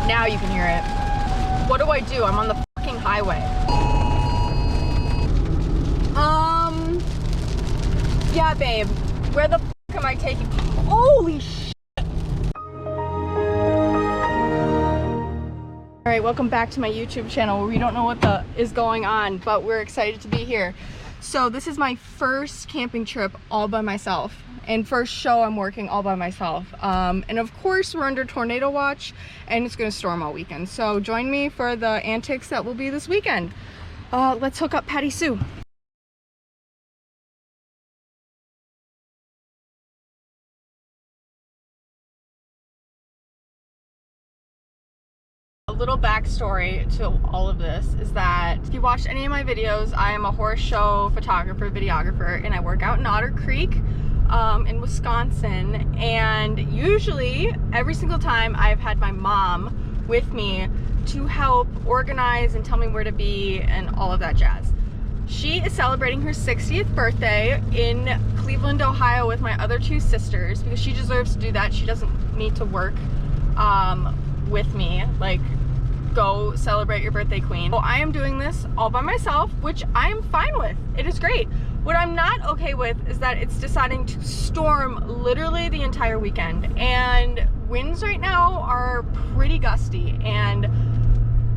Now you can hear it. What do I do? I'm on the fucking highway. Yeah, babe. Where the fuck am I taking? Holy shit. Alright, welcome back to my YouTube channel where we don't know what is going on, but we're excited to be here. So this is my first camping trip all by myself, and first show I'm working all by myself. And of course we're under tornado watch and it's gonna storm all weekend. So join me for the antics that will be this weekend. Let's hook up Patty Sue. A little backstory to all of this is that if you watched any of my videos, I am a horse show photographer, videographer, and I work out in Otter Creek in Wisconsin. And usually, every single time, I've had my mom with me to help organize and tell me where to be and all of that jazz. She is celebrating her 60th birthday in Cleveland, Ohio with my other two sisters because she deserves to do that. She doesn't need to work with me, like, go celebrate your birthday, queen. So I am doing this all by myself, which I am fine with. It is great. What I'm not okay with is that it's deciding to storm literally the entire weekend, and winds right now are pretty gusty. And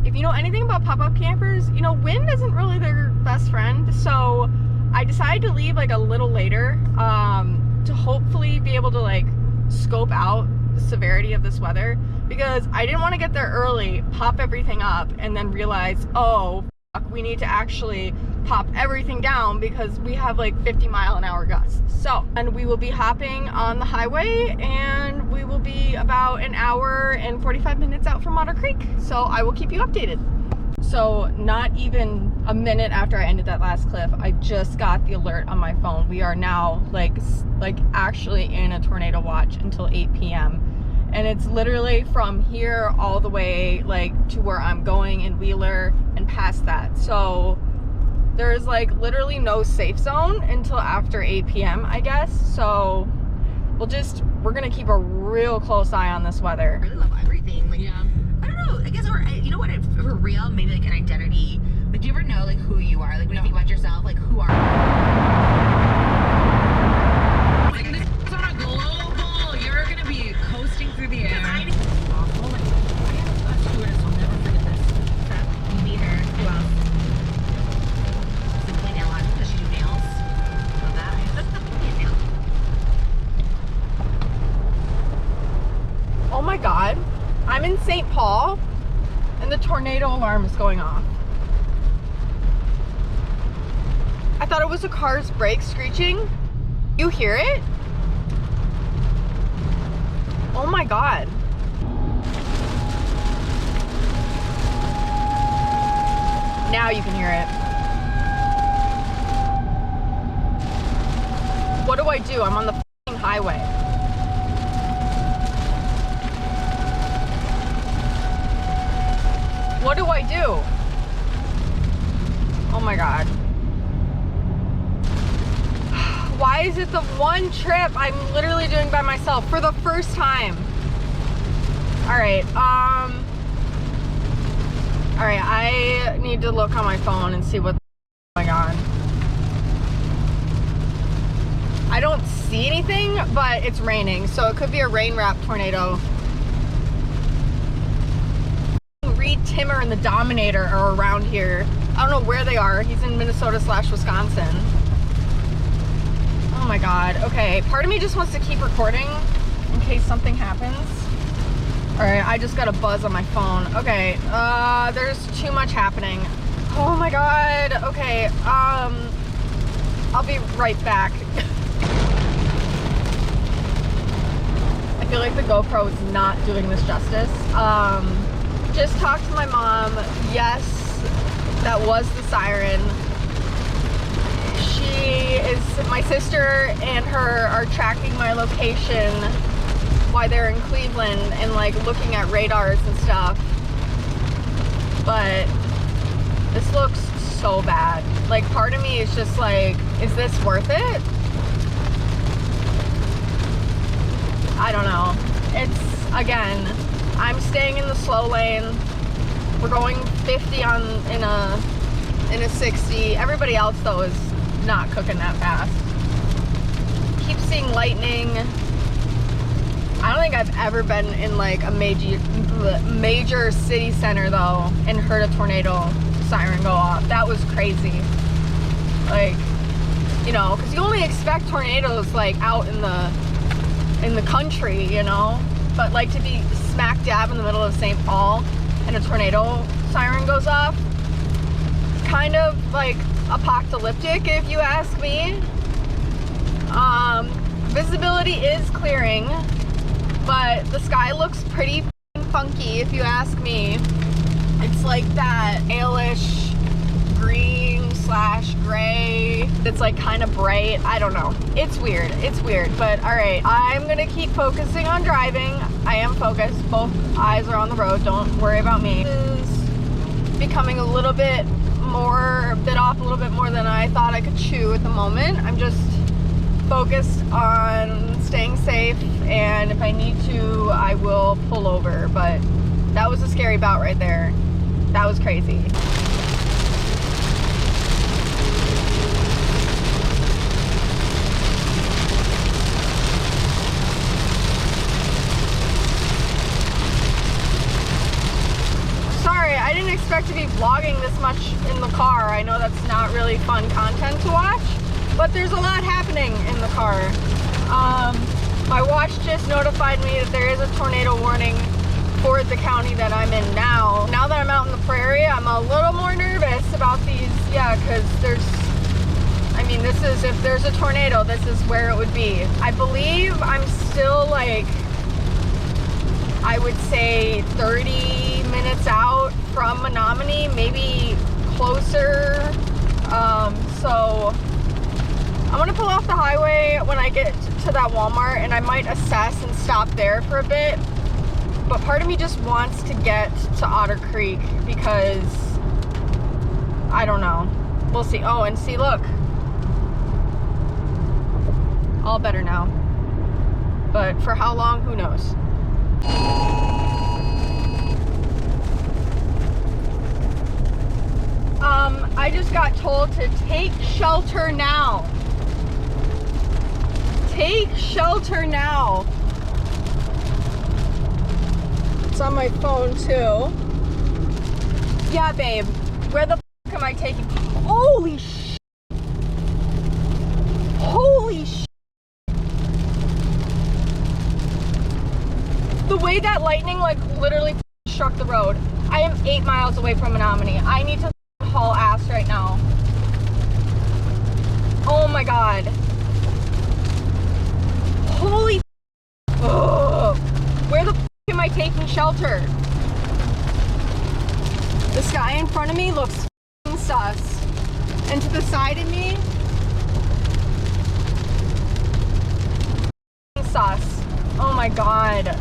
if you know anything about pop-up campers, you know wind isn't really their best friend. So I decided to leave like a little later to hopefully be able to like scope out the severity of this weather, because I didn't want to get there early, pop everything up, and then realize, oh fuck, we need to actually pop everything down because we have like 50-mile-an-hour gusts. So, and we will be hopping on the highway, and we will be about an hour and 45 minutes out from Otter Creek. So I will keep you updated. So not even a minute after I ended that last cliff, I just got the alert on my phone. We are now like actually in a tornado watch until 8 p.m. And it's literally from here all the way like to where I'm going in Wheeler and past that. So there's like literally no safe zone until after 8 p.m. I guess. So we're gonna keep a real close eye on this weather. I really love everything. Like, yeah. I don't know. I guess, you know what? For real, maybe like an identity. Like, do you ever know like who you are? Like when you think about yourself, like who are you? Like this is on a global. You're gonna be coasting through the air. Awful. Like, I have a stewardess. I'll never forget this. That me her. Who else? Simply nail art. Does she do nails? Love that. That's definitely a nail. Oh my god. I'm in St. Paul and the tornado alarm is going off. I thought it was a car's brakes screeching. You hear it? Oh my god. Now you can hear it. What do I do? I'm on the fucking highway. What do I do? Oh my god. Why is it the one trip I'm literally doing by myself for the first time? Alright, I need to look on my phone and see what's going on. I don't see anything, but it's raining, so it could be a rain-wrapped tornado. Timmer and the Dominator are around here. I don't know where they are. He's in Minnesota/Wisconsin. Oh my god. Okay, part of me just wants to keep recording in case something happens. Alright, I just got a buzz on my phone. Okay, there's too much happening. Oh my god. Okay, I'll be right back. I feel like the GoPro is not doing this justice. Just talked to my mom. Yes, that was the siren. My sister and her are tracking my location while they're in Cleveland and like looking at radars and stuff. But this looks so bad. Like part of me is just like, is this worth it? I don't know. It's, again, I'm staying in the slow lane. We're going 50 in a 60. Everybody else though is not cooking that fast. Keep seeing lightning. I don't think I've ever been in like a major city center though and heard a tornado siren go off. That was crazy. Like, you know, because you only expect tornadoes like out in the country, you know, but like to be smack dab in the middle of St. Paul and a tornado siren goes off, kind of like apocalyptic if you ask me. Visibility is clearing, but the sky looks pretty funky if you ask me. It's like that palish green / gray. It's like kind of bright. I don't know. It's weird. It's weird. But all right, I'm gonna keep focusing on driving. I am focused. Both eyes are on the road. Don't worry about me. This is becoming a little bit off a little bit more than I thought I could chew at the moment. I'm just focused on staying safe, and if I need to, I will pull over. But that was a scary bout right there. That was crazy. Sorry, I didn't expect to be vlogging this much in the car. I know that's not really fun content to watch, but there's a lot happening in the car. My watch just notified me that there is a tornado warning for the county that I'm in now. Now that I'm out in the prairie, I'm a little more nervous about these, yeah, because if there's a tornado, this is where it would be. I believe I'm still like, I would say 30 minutes out from Menominee, maybe closer. So I'm gonna pull off the highway when I get to that Walmart, and I might assess and stop there for a bit. But part of me just wants to get to Otter Creek because I don't know. We'll see. Oh, and see, look. All better now. But for how long, who knows? I just got told to take shelter now. Take shelter now. It's on my phone too. Yeah, babe. Where the f am I taking? Holy sh! Holy sh! The way that lightning like literally struck the road. I am 8 miles away from Menominee. I need to haul ass right now. Oh my god. Holy f. Where the f am I taking shelter? The sky in front of me looks f***ing sus. And to the side of me, f***ing sus. Oh my god.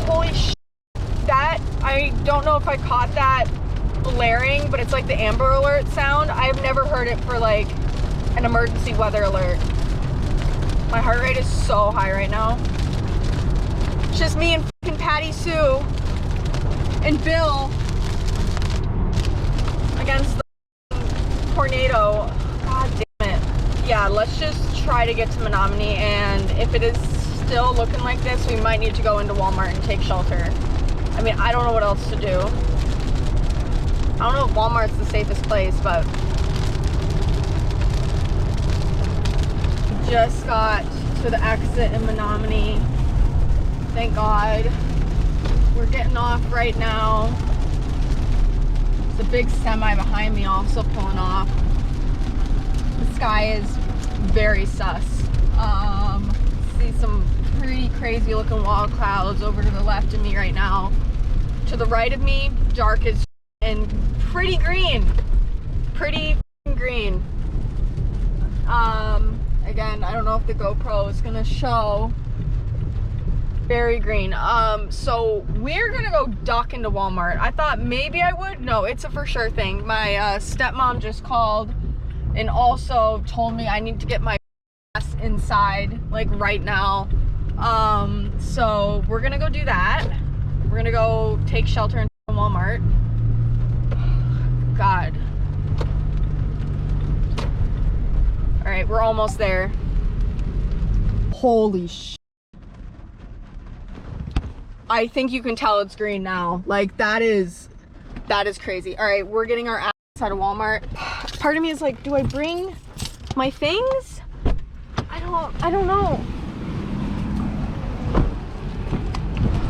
Holy sh**. That, I don't know if I caught that blaring, but it's like the Amber Alert sound. I've never heard it for like an emergency weather alert. My heart rate is so high right now. It's just me and f***ing Patty Sue and Bill against the tornado. God damn it. Yeah, let's just try to get to Menominee, and if it is still looking like this, we might need to go into Walmart and take shelter. I mean, I don't know what else to do. I don't know if Walmart's the safest place, but just got to the exit in Menominee. Thank God. We're getting off right now. There's a big semi behind me also pulling off. The sky is very sus. See some pretty crazy looking wall clouds over to the left of me right now. To the right of me, dark as and pretty green. Pretty green. Again, I don't know if the GoPro is gonna show. Very green. So we're gonna go duck into Walmart. I thought maybe I would. No, it's a for sure thing. My stepmom just called and also told me I need to get my ass inside like right now. So we're gonna go do that. We're gonna go take shelter in Walmart. God. All right, we're almost there. Holy sh! I think you can tell it's green now. Like that is crazy. All right, we're getting our ass out of Walmart. Part of me is like, do I bring my things? I don't know.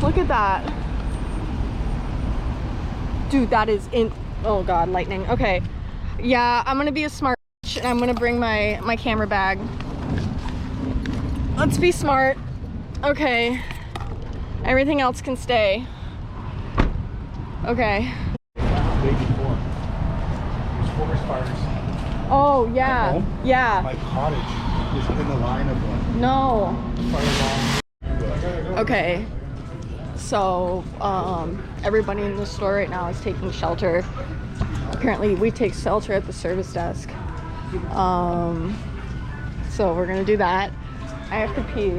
Look at that. Dude, that is oh God, lightning. Okay. Yeah, I'm gonna be a smart bitch and I'm gonna bring my camera bag. Let's be smart. Okay. Everything else can stay. Okay. Day before. There's forest fires. Oh yeah. Yeah. My cottage is in the line of one. No. Fire. Okay. So everybody in the store right now is taking shelter. Apparently we take shelter at the service desk. So we're gonna do that. I have to pee.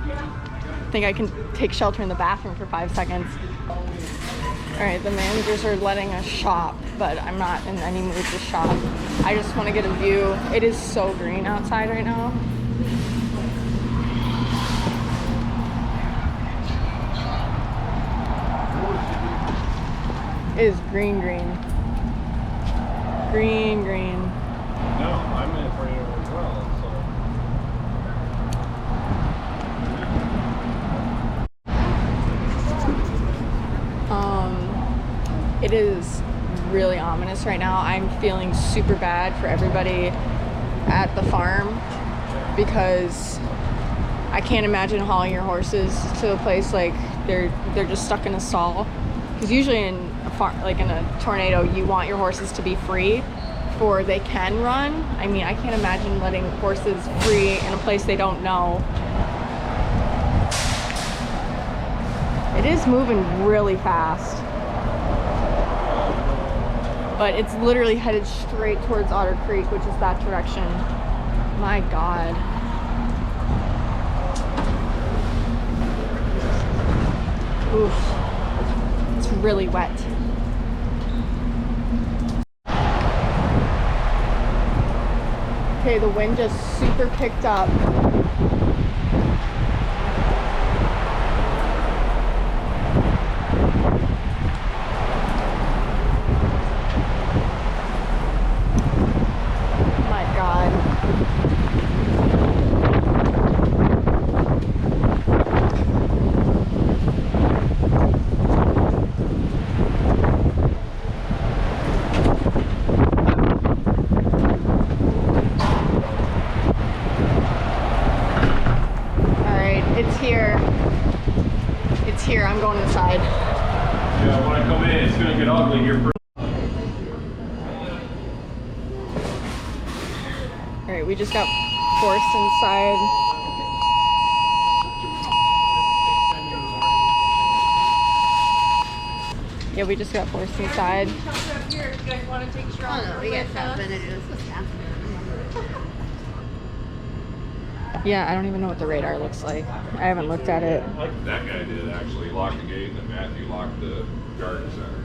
I think I can take shelter in the bathroom for 5 seconds. All right, the managers are letting us shop, but I'm not in any mood to shop. I just want to get a view. It is so green outside right now. It is green. Green. No, I'm in it as well, It is really ominous right now. I'm feeling super bad for everybody at the farm because I can't imagine hauling your horses to a place like they're just stuck in a stall. Because usually in a farm, like in a tornado, you want your horses to be free before they can run. I mean, I can't imagine letting horses free in a place they don't know. It is moving really fast. But it's literally headed straight towards Otter Creek, which is that direction. My God. Oof. It's really wet. Okay, the wind just super picked up. It's here. I'm going inside. Yeah, when I come in, it's gonna get ugly here. All right, we just got forced inside. Yeah, we just got forced inside. Here, you guys want to take straws? We got something to do. Yeah, I don't even know what the radar looks like. I haven't looked at it. That guy did actually lock the gate, and then Matthew locked the garden center.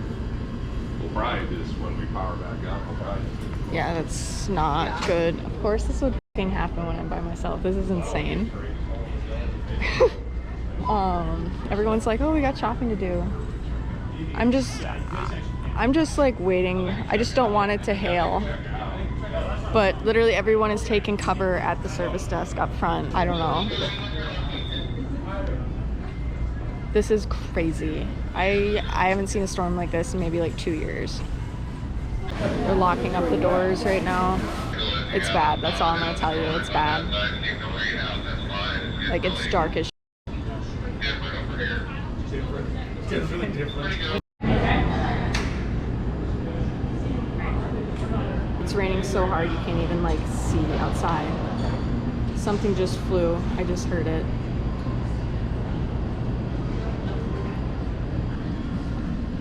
We'll probably do this when we power back up. We'll probably just Yeah, that's not good. Of course, this would fucking happen when I'm by myself. This is insane. Everyone's like, "Oh, we got shopping to do." I'm just like waiting. I just don't want it to hail. But literally everyone is taking cover at the service desk up front. I don't know. This is crazy. I haven't seen a storm like this in maybe like 2 years. They're locking up the doors right now. It's bad. That's all I'm gonna tell you. It's bad. Like, it's dark as shit. It's really different. It's raining so hard you can't even like see outside. Something just flew. I just heard it.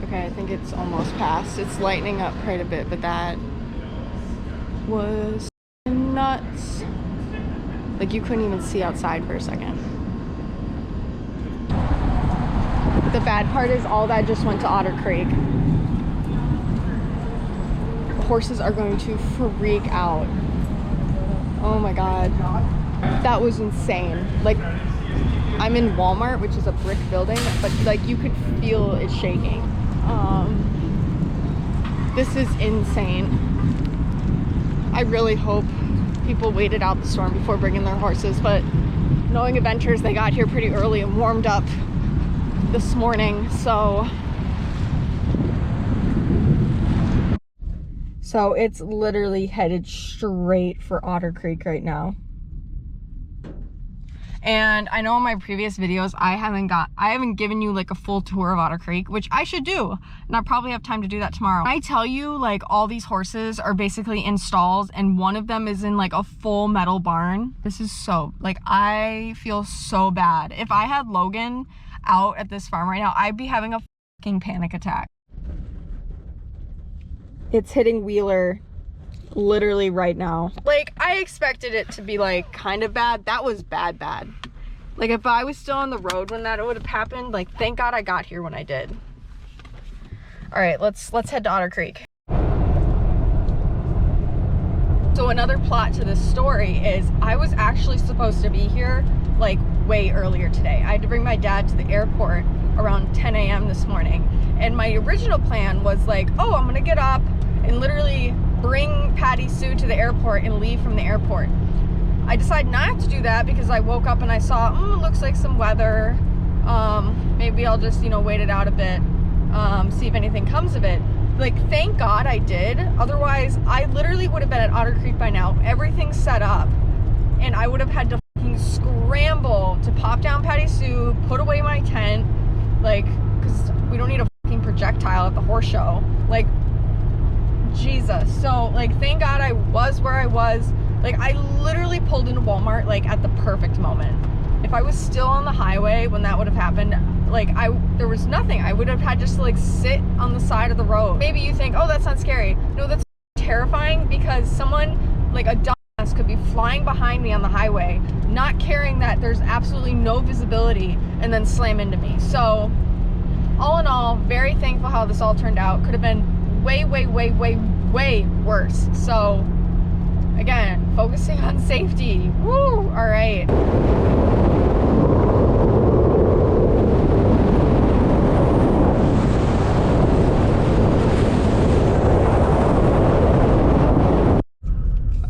Okay, I think it's almost past. It's lightening up quite a bit, but that was nuts. Like, you couldn't even see outside for a second. the bad part is all that just went to Otter Creek. Horses are going to freak out. Oh my god. That was insane. Like, I'm in Walmart, which is a brick building, but like you could feel it shaking. This is insane. I really hope people waited out the storm before bringing their horses, but knowing adventurers, they got here pretty early and warmed up this morning, so it's literally headed straight for Otter Creek right now. And I know in my previous videos I haven't given you like a full tour of Otter Creek, which I should do, and I'll probably have time to do that tomorrow. I tell you, like, all these horses are basically in stalls and one of them is in like a full metal barn. This is so, like, I feel so bad. If I had Logan out at this farm right now, I'd be having a fucking panic attack. It's hitting Wheeler literally right now. Like, I expected it to be like kind of bad. That was bad. Like, if I was still on the road when that would have happened, like, thank God I got here when I did. All right, let's head to Otter Creek. So another plot to this story is I was actually supposed to be here like way earlier today. I had to bring my dad to the airport around 10 a.m. this morning. And my original plan was like, oh, I'm gonna get up and literally bring Patty Sue to the airport and leave from the airport. I decided not to do that because I woke up and I saw, it looks like some weather. Maybe I'll just, you know, wait it out a bit, see if anything comes of it. Like, thank God I did. Otherwise, I literally would have been at Otter Creek by now. Everything's set up. And I would have had to fucking scramble to pop down Patty Sue, put away my tent, like, because we don't need a fucking projectile at the horse show. Like, Jesus. So, like, thank God I was where I was. Like, I literally pulled into Walmart, like, at the perfect moment. If I was still on the highway when that would have happened, like, there was nothing. I would have had just to, like, sit on the side of the road. Maybe you think, oh, that's not scary. No, that's terrifying, because someone, like, a dumbass could be flying behind me on the highway, not caring that there's absolutely no visibility, and then slam into me. So, all in all, very thankful how this all turned out. Could have been way worse. So, again, focusing on safety. Woo! All right.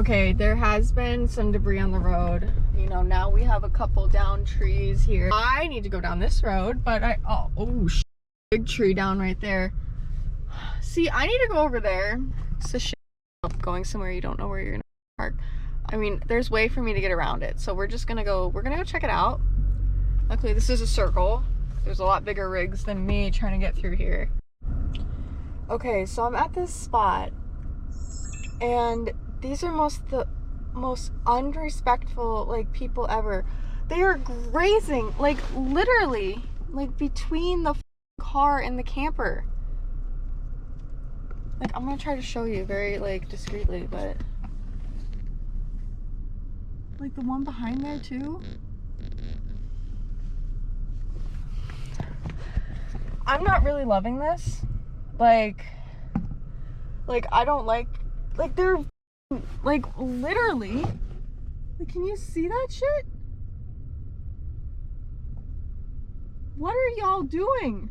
Okay, there has been some debris on the road. You know, now we have a couple down trees here. I need to go down this road, but big tree down right there. See, I need to go over there. It's a shit going somewhere you don't know where you're gonna park. I mean, there's way for me to get around it, so we're gonna go check it out. Luckily, this is a circle. There's a lot bigger rigs than me trying to get through here. Okay, so I'm at this spot, and these are the most unrespectful, like, people ever. They are grazing, like, literally, like, between the car and the camper. Like, I'm gonna try to show you very, like, discreetly, but like, the one behind there too. I'm not really loving this. Like, I don't like, they're, like, literally, like, can you see that shit? What are y'all doing?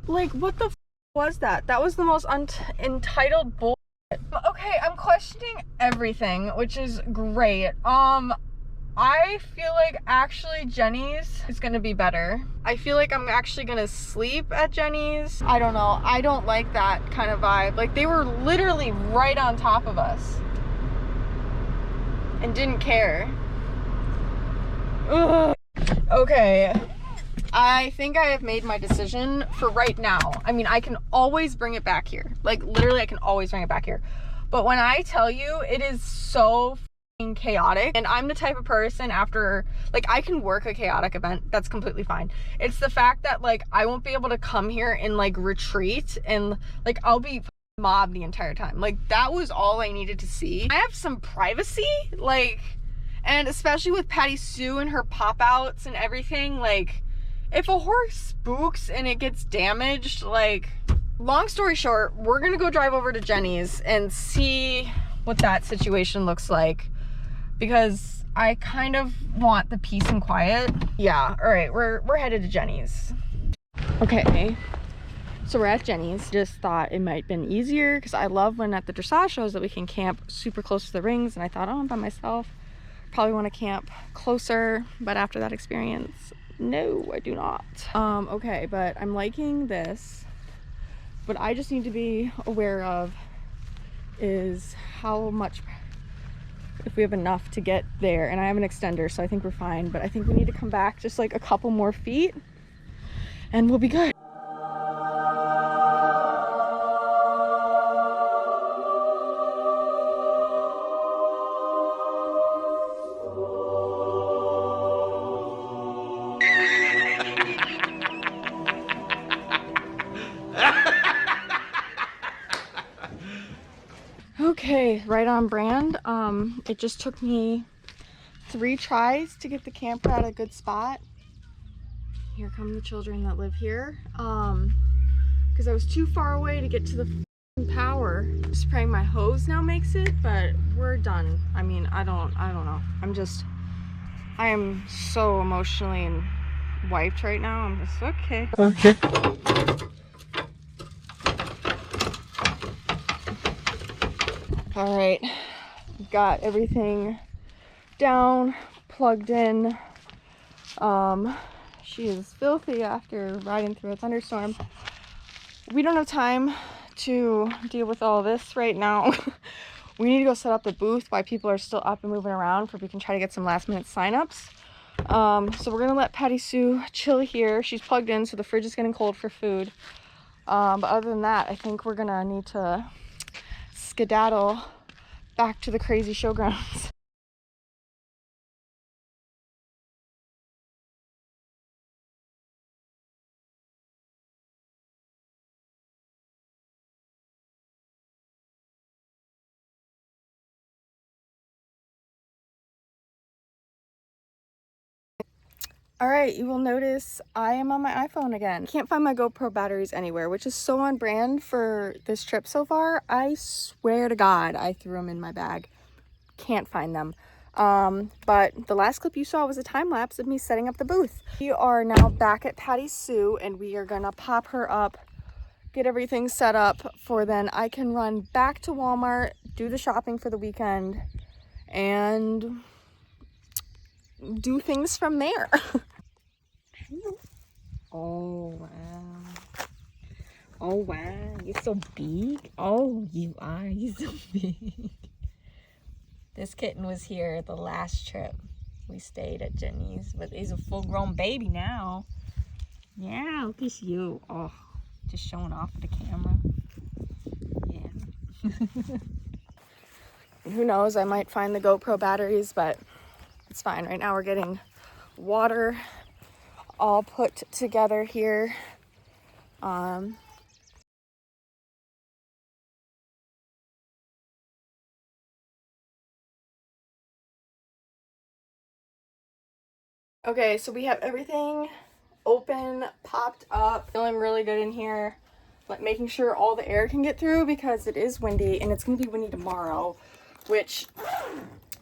Like, what the was that? That was the most entitled bullshit. Okay, I'm questioning everything, which is great. I feel like actually Jenny's is gonna be better. I feel like I'm actually gonna sleep at Jenny's. I don't know. I don't like that kind of vibe. Like, they were literally right on top of us and didn't care. Ugh. Okay. I think I have made my decision for right now. I mean, I can always bring it back here. Like, literally, I can always bring it back here. But when I tell you, it is so fucking chaotic. And I'm the type of person after, like, I can work a chaotic event. That's completely fine. It's the fact that, like, I won't be able to come here and, like, retreat. And, like, I'll be mobbed the entire time. Like, that was all I needed to see. I have some privacy. Like, And especially with Patty Sue and her pop outs and everything, like if a horse spooks and it gets damaged, like, long story short, we're gonna go drive over to Jenny's and see what that situation looks like, because I kind of want the peace and quiet. Yeah, all right, we're headed to Jenny's. Okay, so we're at Jenny's. Just thought it might have been easier, because I love when at the dressage shows that we can camp super close to the rings, and I thought, oh, I'm by myself, probably want to camp closer, but after that experience, no, I do not. Okay, but I'm liking this. What I just need to be aware of is how much, if we have enough to get there. And I have an extender, so I think we're fine, but I think we need to come back just like a couple more feet and we'll be good. Okay, right on brand. It just took me 3 tries to get the camper at a good spot. Here come the children that live here. Because I was too far away to get to the power. Spraying my hose now makes it, but we're done. I mean, I don't know. I am so emotionally and wiped right now. I'm just okay. Okay. All right, got everything down, plugged in. She is filthy after riding through a thunderstorm. We don't have time to deal with all this right now. We need to go set up the booth while people are still up and moving around, for we can try to get some last minute signups. So we're gonna let Patty Sue chill here. She's plugged in, so the fridge is getting cold for food. But other than that, I think we're gonna need to skedaddle back to the crazy showgrounds. All right, you will notice I am on my iPhone again. Can't find my GoPro batteries anywhere, which is so on brand for this trip so far. I swear to God, I threw them in my bag. Can't find them. But the last clip you saw was a time lapse of me setting up the booth. We are now back at Patty Sue, and we are gonna pop her up, get everything set up for then I can run back to Walmart, do the shopping for the weekend, and do things from there. Oh wow. Oh wow, you're so big. Oh, you are, you're so big. This kitten was here the last trip we stayed at Jenny's, but he's a full-grown baby now. Yeah, look at you. Oh, just showing off the camera. Yeah. Who knows, I might find the GoPro batteries, but it's fine. Right now we're getting water all put together here. Okay, so we have everything open, popped up, feeling really good in here, like making sure all the air can get through, because it is windy and it's gonna be windy tomorrow, which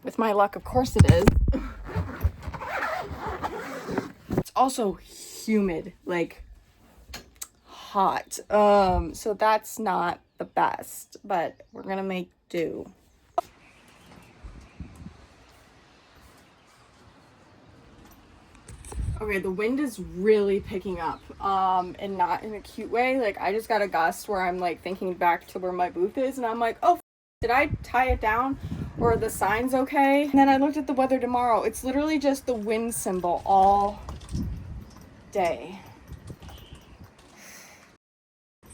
with my luck, of course it is. It's also humid, like hot. So that's not the best, but we're gonna make do. Okay, the wind is really picking up, and not in a cute way. Like, I just got a gust where I'm like thinking back to where my booth is, and I'm like, oh, did I tie it down? Or are the signs okay? And then I looked at the weather tomorrow. It's literally just the wind symbol all day.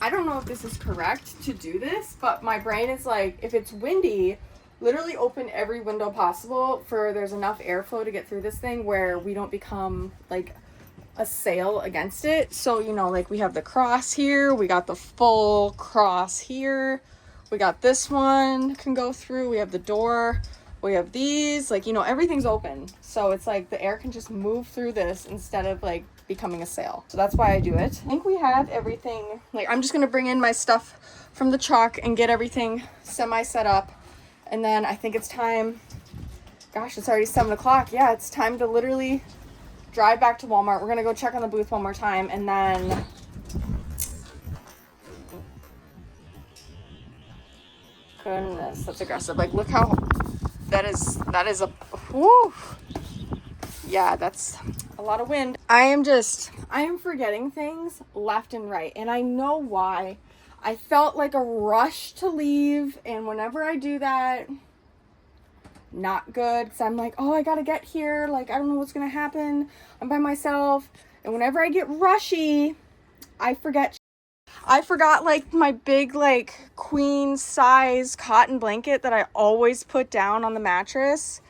I don't know if this is correct to do this, but my brain is like, if it's windy, literally open every window possible for there's enough airflow to get through this thing where we don't become like a sail against it. So, you know, like we have the cross here, we got the full cross here, we got this one can go through, we have the door We have these, like, you know, everything's open. So it's like the air can just move through this instead of like becoming a sail. So that's why I do it. I think we have everything. Like, I'm just gonna bring in my stuff from the truck and get everything semi set up. And then I think it's time, gosh, it's already 7 o'clock. Yeah, it's time to literally drive back to Walmart. We're gonna go check on the booth one more time, and then goodness, that's aggressive. Like, look how that is a whoo. Yeah, that's a lot of wind. I am forgetting things left and right, and I know why. I felt like a rush to leave, and whenever I do that, not good, because I'm like, oh, I gotta get here, like, I don't know what's gonna happen, I'm by myself. And whenever I get rushy, I forget. I forgot like my big like queen size cotton blanket that I always put down on the mattress.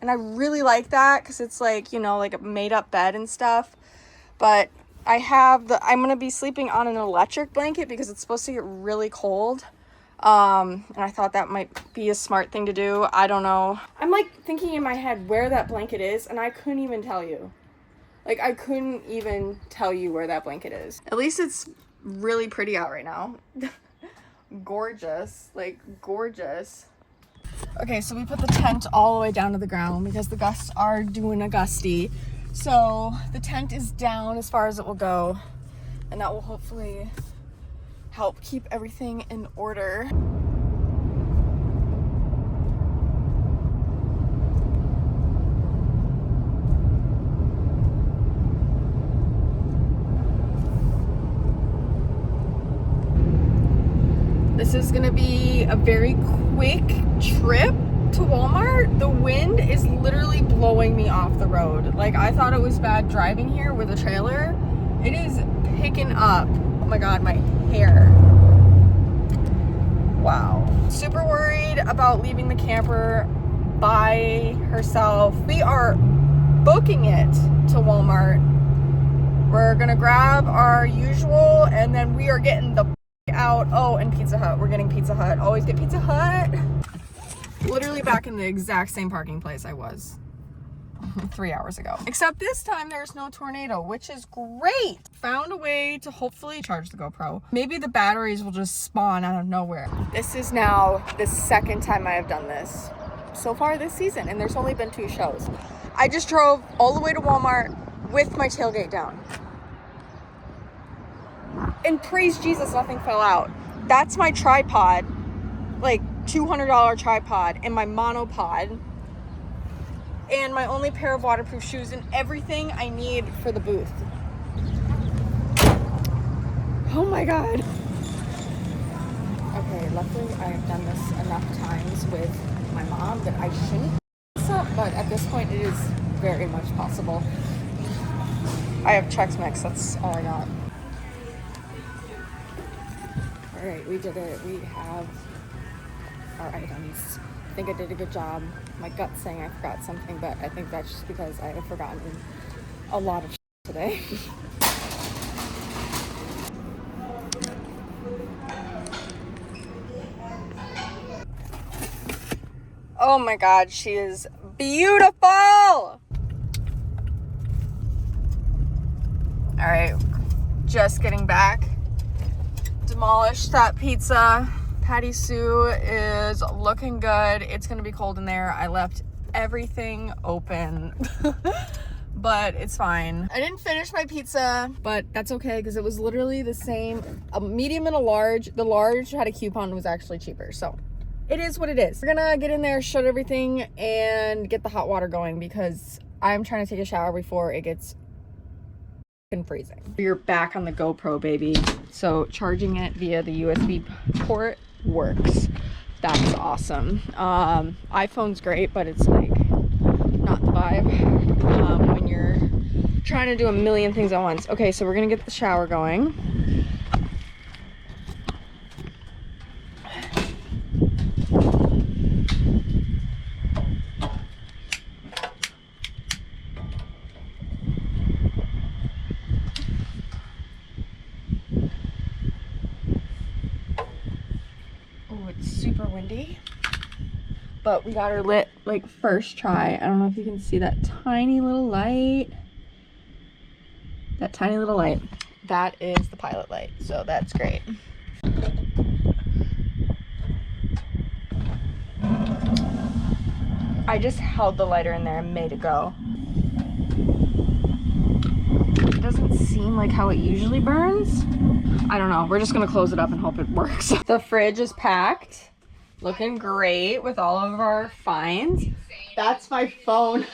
And I really like that because it's like, you know, like a made up bed and stuff. But I'm gonna be sleeping on an electric blanket because it's supposed to get really cold. And I thought that might be a smart thing to do. I don't know. I'm like thinking in my head where that blanket is, and I couldn't even tell you. Like, I couldn't even tell you where that blanket is. At least it's really pretty out right now. Gorgeous, like gorgeous. Okay, so we put the tent all the way down to the ground because the gusts are doing a gusty. So the tent is down as far as it will go, and that will hopefully help keep everything in order. This is gonna be a very quick trip to Walmart. The wind is literally blowing me off the road. Like, I thought it was bad driving here with a trailer. It is picking up. Oh my God, my hair. Wow. Super worried about leaving the camper by herself. We are booking it to Walmart. We're gonna grab our usual, and then we are getting the out. Oh, and Pizza Hut. We're getting Pizza Hut. Always get Pizza Hut. Literally back in the exact same parking place I was 3 hours ago. Except this time there's no tornado, which is great. Found a way to hopefully charge the GoPro. Maybe the batteries will just spawn out of nowhere. This is now the second time I have done this so far this season, and there's only been 2 shows. I just drove all the way to Walmart with my tailgate down. And praise Jesus, nothing fell out. That's my tripod, like $200 tripod, and my monopod, and my only pair of waterproof shoes, and everything I need for the booth. Oh my God. Okay, luckily I have done this enough times with my mom that I shouldn't mess up, but at this point it is very much possible. I have Chex Mix, that's all I got. All right, we did it. We have our items. I think I did a good job. My gut's saying I forgot something, but I think that's just because I have forgotten a lot of today. Oh my God, she is beautiful! All right, just getting back. Demolished that pizza. Patty Sue is looking good. It's gonna be cold in there. I left everything open, but it's fine. I didn't finish my pizza, but that's okay because it was literally the same, a medium and a large. The large had a coupon, was actually cheaper, so it is what it is. We're gonna get in there, shut everything, and get the hot water going because I'm trying to take a shower before it gets freezing. You're back on the GoPro, baby. So charging it via the USB port works. That's awesome. iPhone's great, but it's like not the vibe when you're trying to do a million things at once. Okay, so we're gonna get the shower going. Super windy, but we got her lit like first try. I don't know if you can see that tiny little light. That tiny little light. That is the pilot light, so that's great. I just held the lighter in there and made it go. It doesn't seem like how it usually burns. I don't know. We're just gonna close it up and hope it works. The fridge is packed. Looking great with all of our finds. That's my phone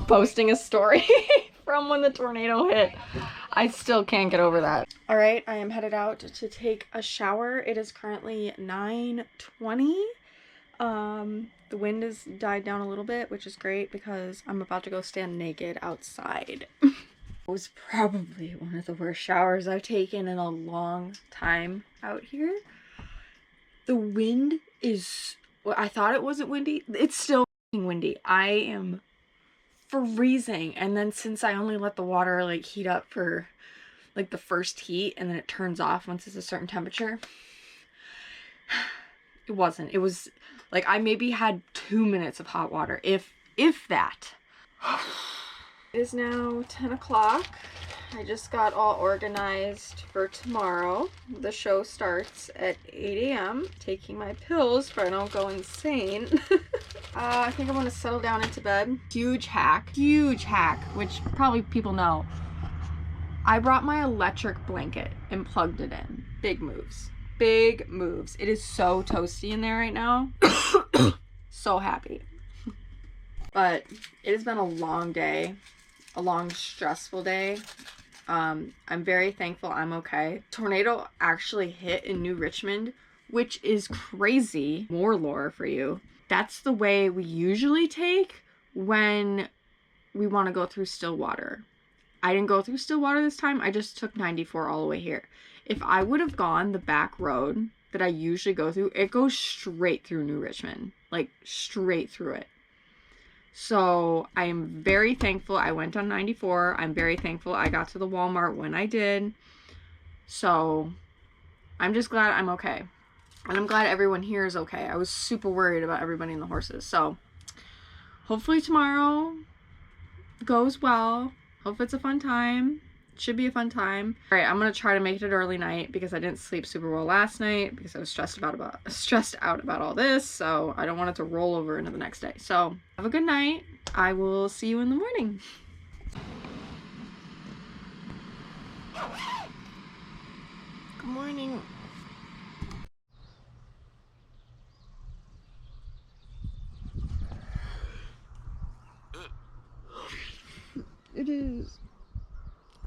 posting a story from when the tornado hit. I still can't get over that. All right, I am headed out to take a shower. It is currently 9:20. The wind has died down a little bit, which is great because I'm about to go stand naked outside. It was probably one of the worst showers I've taken in a long time out here. The wind is, well, I thought it wasn't windy. It's still windy. I am freezing. And then since I only let the water like heat up for like the first heat and then it turns off once it's a certain temperature, it wasn't. It was like I maybe had 2 minutes of hot water, if that. It is now 10 o'clock. I just got all organized for tomorrow. The show starts at 8 a.m. Taking my pills so I don't go insane. I think I'm gonna settle down into bed. Huge hack, which probably people know. I brought my electric blanket and plugged it in. Big moves. Big moves. It is so toasty in there right now. So happy. But it has been a long day. A long, stressful day. I'm very thankful I'm okay. Tornado actually hit in New Richmond, which is crazy. More lore for you. That's the way we usually take when we want to go through Stillwater. I didn't go through Stillwater this time. I just took 94 all the way here. If I would have gone the back road that I usually go through, it goes straight through New Richmond. Like, straight through it. So I am very thankful I went on 94. I'm very thankful I got to the Walmart when I did. So I'm just glad I'm okay. And I'm glad everyone here is okay. I was super worried about everybody and the horses. So hopefully tomorrow goes well. Hope it's a fun time. Should be a fun time. All right, I'm gonna try to make it an early night because I didn't sleep super well last night because I was stressed out about all this. So I don't want it to roll over into the next day. So have a good night. I will see you in the morning. Good morning. It is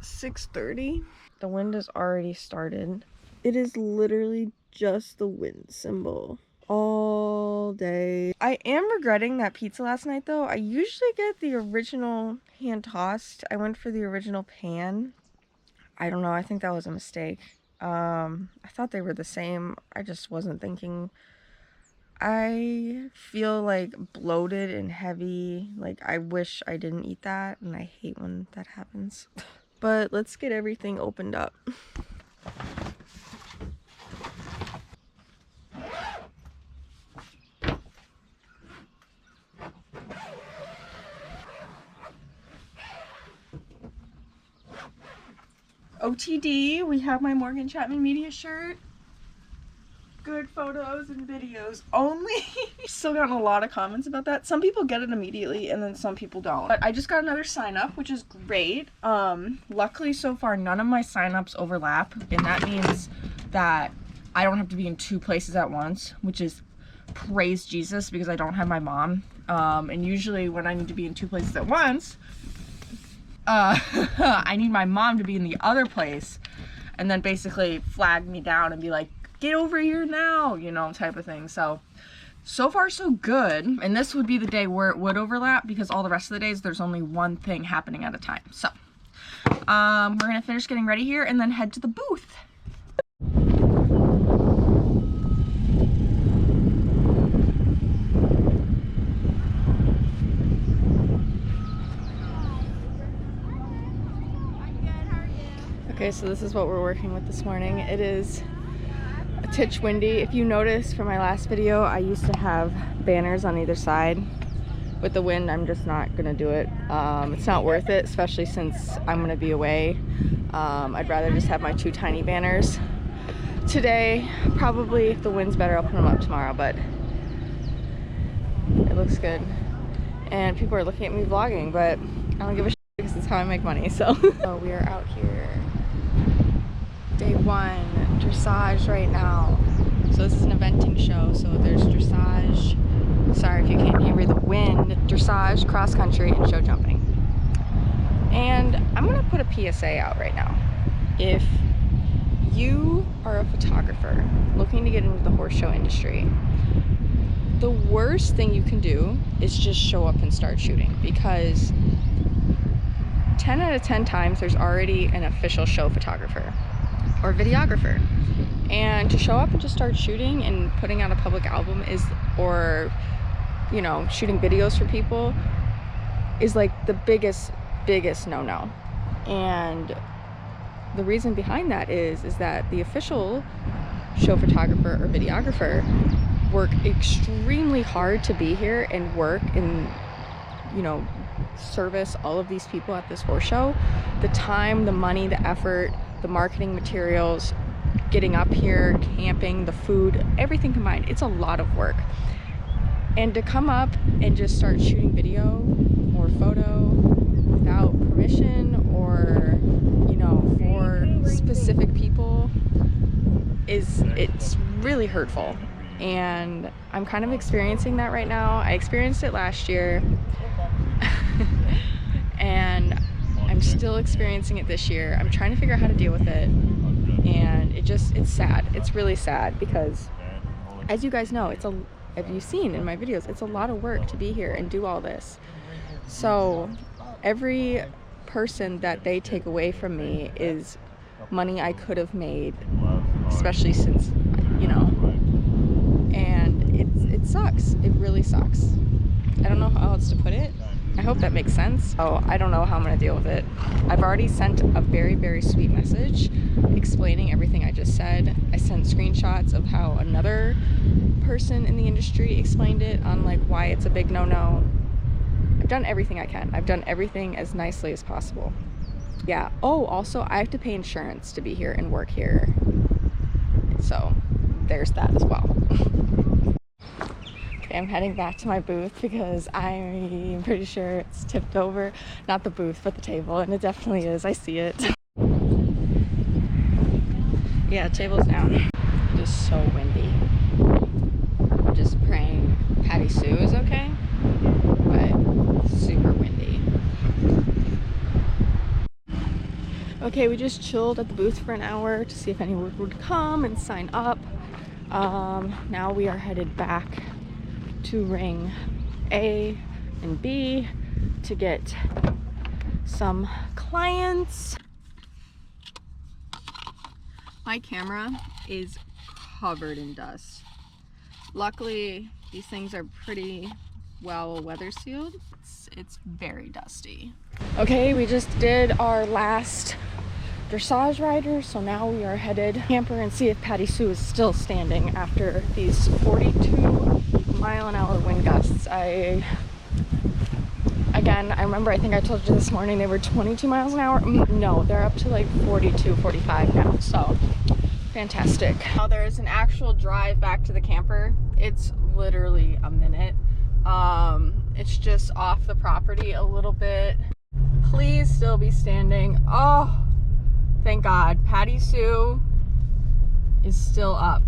6:30. The wind has already started. It is literally just the wind symbol all day. I am regretting that pizza last night though. I usually get the original hand tossed. I went for the original pan. I don't know, I think that was a mistake. I thought they were the same. I just wasn't thinking. I feel like bloated and heavy. Like I wish I didn't eat that and I hate when that happens. But let's get everything opened up. OTD, we have my Morgan Chapman Media shirt. Good photos and videos only. Still gotten a lot of comments about that. Some people get it immediately and then some people don't. But I just got another sign up, which is great. Luckily so far none of my sign-ups overlap, and that means that I don't have to be in 2 places at once, which is praise Jesus because I don't have my mom. And usually when I need to be in 2 places at once, I need my mom to be in the other place and then basically flag me down and be like, get over here now, you know, type of thing. So far so good. And this would be the day where it would overlap because all the rest of the days there's only one thing happening at a time. So we're gonna finish getting ready here and then head to the booth. Okay, so this is what we're working with this morning. It is a titch windy. If you notice from my last video, I used to have banners on either side. With the wind, I'm just not gonna do it. It's not worth it, especially since I'm gonna be away. I'd rather just have my 2 tiny banners today. Probably if the wind's better, I'll put them up tomorrow, but it looks good. And people are looking at me vlogging, but I don't give a shit because it's how I make money, so. So we are out here. Day 1, dressage right now. So this is an eventing show, so there's dressage. Sorry if you can't hear the wind. Dressage, cross country, and show jumping. And I'm gonna put a PSA out right now. If you are a photographer looking to get into the horse show industry, the worst thing you can do is just show up and start shooting, because 10 out of 10 times there's already an official show photographer or videographer. And to show up and just start shooting and putting out a public album is, or you know, shooting videos for people is like the biggest no-no. And the reason behind that is that the official show photographer or videographer work extremely hard to be here and work and, you know, service all of these people at this horse show. The time, the money, the effort, the marketing materials, getting up here, camping, the food, everything combined, it's a lot of work. And to come up and just start shooting video or photo without permission or, you know, for specific people it's really hurtful. And I'm kind of experiencing that right now. I experienced it last year and I'm still experiencing it this year. I'm trying to figure out how to deal with it, and it's sad. It's really sad because, as you guys know, have you seen in my videos, it's a lot of work to be here and do all this. So every person that they take away from me is money I could have made, especially since, you know, and it sucks. It really sucks. I don't know how else to put it. I hope that makes sense. Oh, I don't know how I'm gonna deal with it. I've already sent a very, very sweet message explaining everything I just said. I sent screenshots of how another person in the industry explained it on like why it's a big no-no. I've done everything I can. I've done everything as nicely as possible. Yeah. Oh, also I have to pay insurance to be here and work here. So there's that as well. Okay, I'm heading back to my booth because I'm pretty sure it's tipped over. Not the booth, but the table, and it definitely is. I see it. Yeah, table's down. It is so windy. I'm just praying Patty Sue is okay, but super windy. Okay, we just chilled at the booth for an hour to see if anyone would come and sign up. Now we are headed back to ring A and B to get some clients. My camera is covered in dust. Luckily, these things are pretty well weather sealed. It's very dusty. Okay, we just did our last dressage rider, so now we are headed camper and see if Patty Sue is still standing after these 42-mile-an-hour wind gusts. I remember, I think I told you this morning they were 22 miles an hour. No, they're up to like 42, 45 now, so fantastic. Now there's an actual drive back to the camper. It's literally a minute. It's just off the property a little bit. Please still be standing. Oh, thank God. Patty Sue is still up.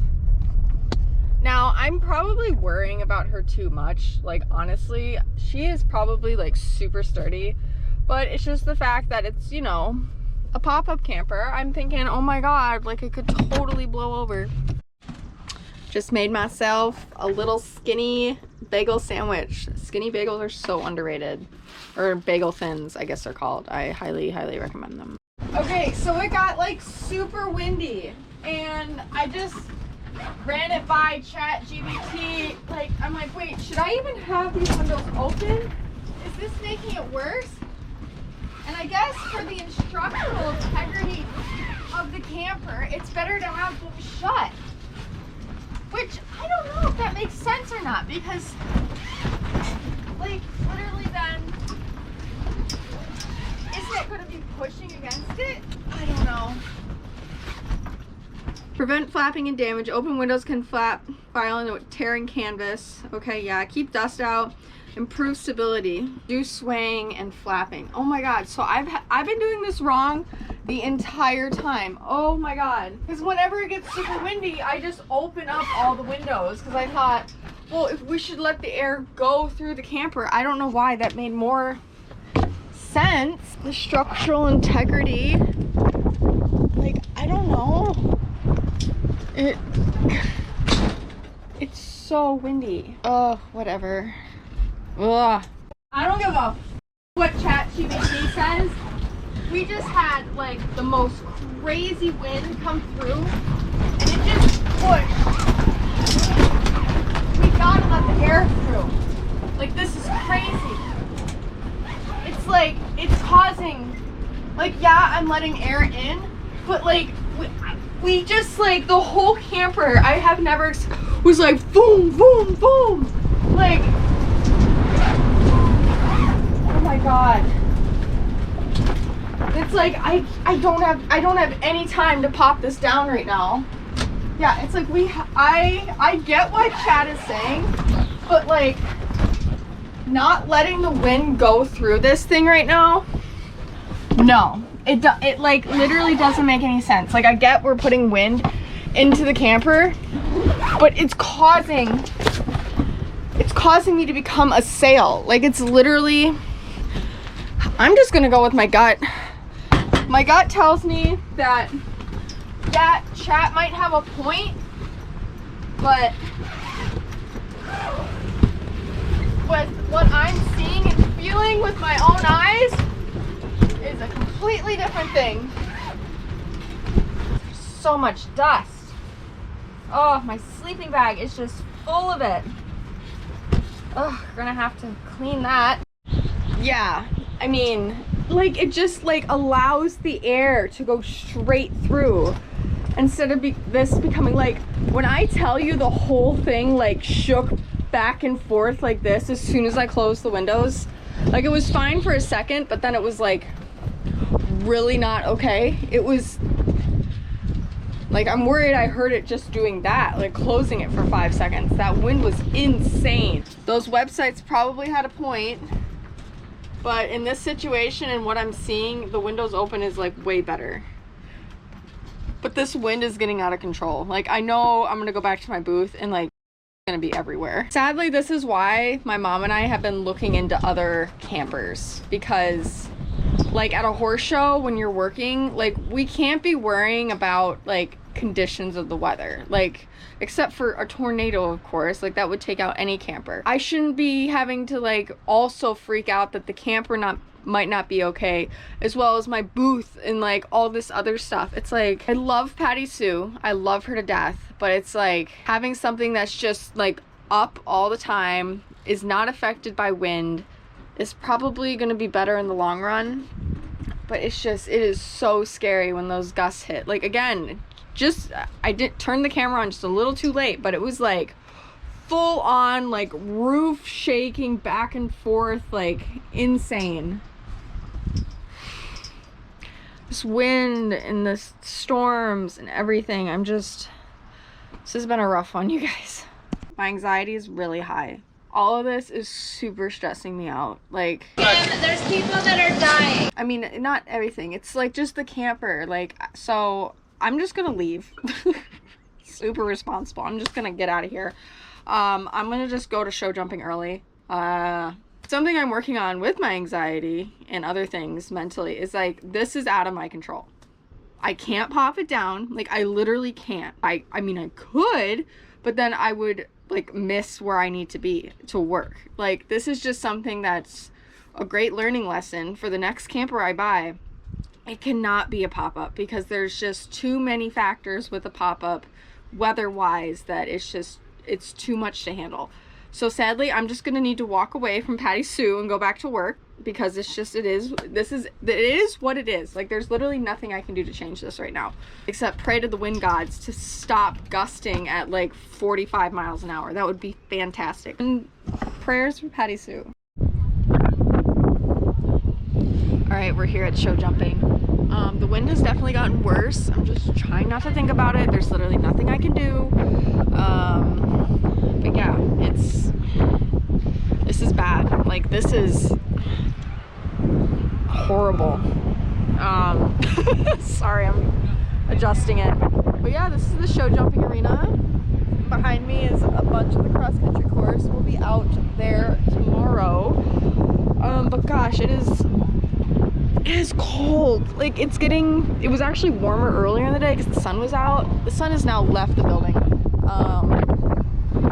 Now, I'm probably worrying about her too much. Like, honestly, she is probably like super sturdy, but it's just the fact that it's, you know, a pop-up camper. I'm thinking, oh my God, like it could totally blow over. Just made myself a little skinny bagel sandwich. Skinny bagels are so underrated. Or bagel thins, I guess they're called. I highly, highly recommend them. Okay, so it got like super windy and I just ran it by ChatGPT. Like, I'm like, wait, should I even have these windows open? Is this making it worse? And I guess for the instructional integrity of the camper, it's better to have them shut. Which, I don't know if that makes sense or not, because, like, literally then, isn't it going to be pushing against it? I don't know. Prevent flapping and damage. Open windows can flap, file into tearing canvas. Okay, yeah. Keep dust out. Improve stability. Do swaying and flapping. Oh my god. So I've been doing this wrong the entire time. Oh my god. Because whenever it gets super windy, I just open up all the windows because I thought, well, if we should let the air go through the camper. I don't know why that made more sense. The structural integrity. Like, I don't know. It's so windy. Oh, whatever. Ugh. I don't give a what ChatGPT says. We just had like the most crazy wind come through and it just pushed. We gotta let the air through. Like, this is crazy. It's like, it's causing, like, yeah, I'm letting air in, but like, we just, like, the whole camper, I have never, was like, boom, boom, boom. Like, oh my god. It's like, I don't have any time to pop this down right now. Yeah, it's like I get what Chad is saying, but like, not letting the wind go through this thing right now, no. It like literally doesn't make any sense. Like, I get we're putting wind into the camper, but it's causing me to become a sail. Like, it's literally, I'm just gonna go with my gut. My gut tells me that, yeah, chat might have a point, but with what I'm seeing and feeling with my own eyes is a completely different thing. There's so much dust. Oh, my sleeping bag is just full of it. Oh, we're gonna have to clean that. Yeah, I mean, like, it just like allows the air to go straight through instead of this becoming like, when I tell you the whole thing like shook back and forth like this as soon as I closed the windows. Like, it was fine for a second, but then it was like really not okay. It was like, I'm worried I heard it just doing that, like closing it for 5 seconds. That wind was insane. Those websites probably had a point, but in this situation and what I'm seeing, the windows open is like way better. But this wind is getting out of control. Like, I know I'm gonna go back to my booth and like, it's gonna be everywhere. Sadly, this is why my mom and I have been looking into other campers, because like at a horse show when you're working, like, we can't be worrying about like conditions of the weather, like, except for a tornado, of course, like that would take out any camper. I shouldn't be having to like also freak out that the camper might not be okay, as well as my booth and like all this other stuff. It's like, I love Patty Sue, I love her to death, but it's like having something that's just like up all the time, is not affected by wind, is probably going to be better in the long run. But it's just, it is so scary when those gusts hit. Like, again, just, I did turn the camera on just a little too late, but it was like full on, like, roof shaking back and forth, like insane. This wind and the storms and everything, I'm just, this has been a rough one, you guys. My anxiety is really high. All of this is super stressing me out. Like, There's people that are dying. I mean, not everything. It's like just the camper. Like, so I'm just gonna leave. Super responsible. I'm just gonna get out of here. I'm gonna just go to show jumping early. Something I'm working on with my anxiety and other things mentally is like, this is out of my control. I can't pop it down. Like, I literally can't. I mean, I could, but then I would like miss where I need to be to work. Like, this is just something that's a great learning lesson for the next camper I buy. It cannot be a pop-up, because there's just too many factors with a pop-up weather-wise that it's too much to handle. So sadly, I'm just gonna need to walk away from Patty Sue and go back to work because it's just, it is what it is. Like, there's literally nothing I can do to change this right now except pray to the wind gods to stop gusting at like 45 miles an hour. That would be fantastic. And prayers for Patty Sue. All right, we're here at show jumping. The wind has definitely gotten worse. I'm just trying not to think about it. There's literally nothing I can do. But yeah, this is bad. Like, this is horrible. Sorry, I'm adjusting it. But yeah, this is the show jumping arena. Behind me is a bunch of the cross country course. We'll be out there tomorrow. But gosh, it is cold. Like, it was actually warmer earlier in the day because the sun was out. The sun has now left the building.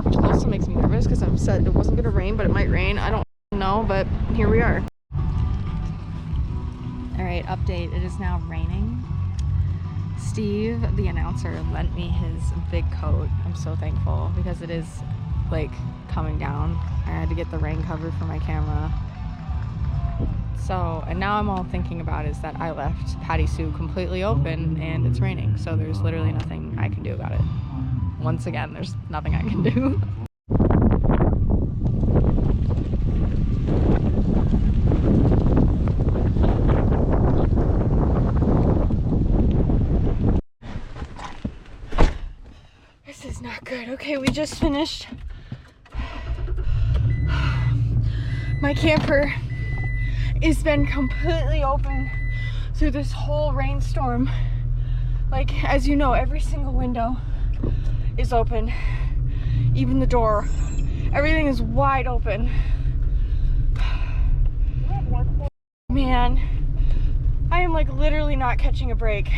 Which also makes me nervous because I'm said it wasn't gonna rain, but it might rain. I don't know, but here we are. All right, update. It is now raining. Steve, the announcer, lent me his big coat. I'm so thankful because it is like coming down. I had to get the rain cover for my camera. So, and now I'm all thinking about is that I left Patty Sue completely open and it's raining. So there's literally nothing I can do about it. Once again, there's nothing I can do. This is not good. Okay, we just finished. My camper has been completely open through this whole rainstorm. Like, as you know, every single window is open, even the door. Everything is wide open. Man, I am like literally not catching a break,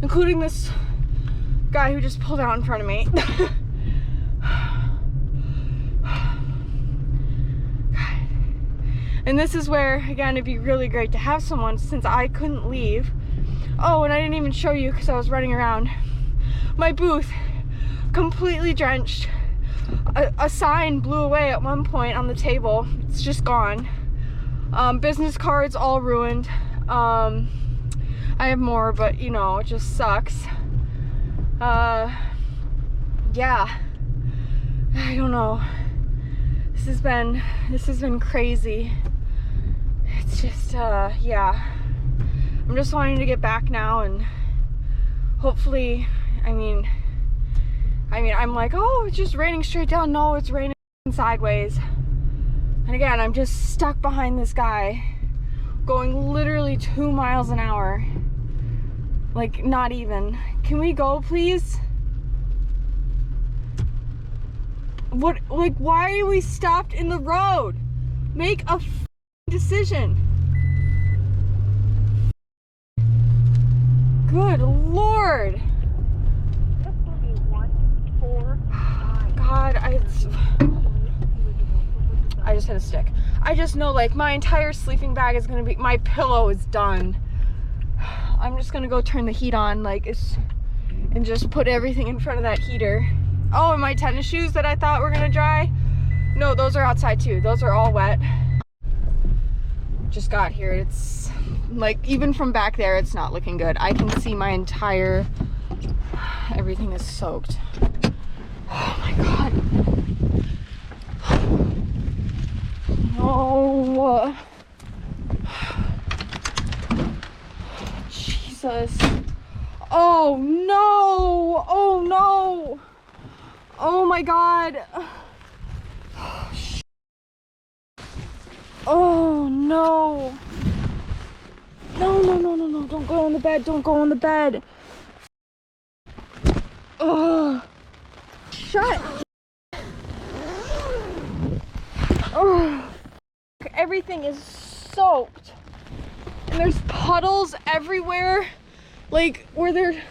including this guy who just pulled out in front of me. And this is where, again, it'd be really great to have someone since I couldn't leave. Oh, and I didn't even show you because I was running around. My booth, completely drenched. A sign blew away at one point on the table. It's just gone. Business cards all ruined. I have more, but you know, it just sucks. Yeah. I don't know. This has been crazy. It's just, yeah. I'm just wanting to get back now and hopefully, I mean, I'm like, oh, it's just raining straight down. No, it's raining sideways. And again, I'm just stuck behind this guy going literally 2 miles an hour. Like, not even. Can we go, please? What, like, why are we stopped in the road? Make a decision. Good Lord. God, I just hit a stick. I just know, like, my entire sleeping bag is gonna be, my pillow is done. I'm just gonna go turn the heat on, like, and just put everything in front of that heater. Oh, and my tennis shoes that I thought were gonna dry, no, those are outside too. Those are all wet. Just got here. It's like, even from back there, it's not looking good. I can see my entire, everything is soaked. Oh my God. No. Jesus. Oh no. Oh no. Oh my God. Oh no. No, no, no, no, no. Don't go on the bed. Don't go on the bed. Oh. Shut. Oh. Everything is soaked. And there's puddles everywhere. Like, where they're,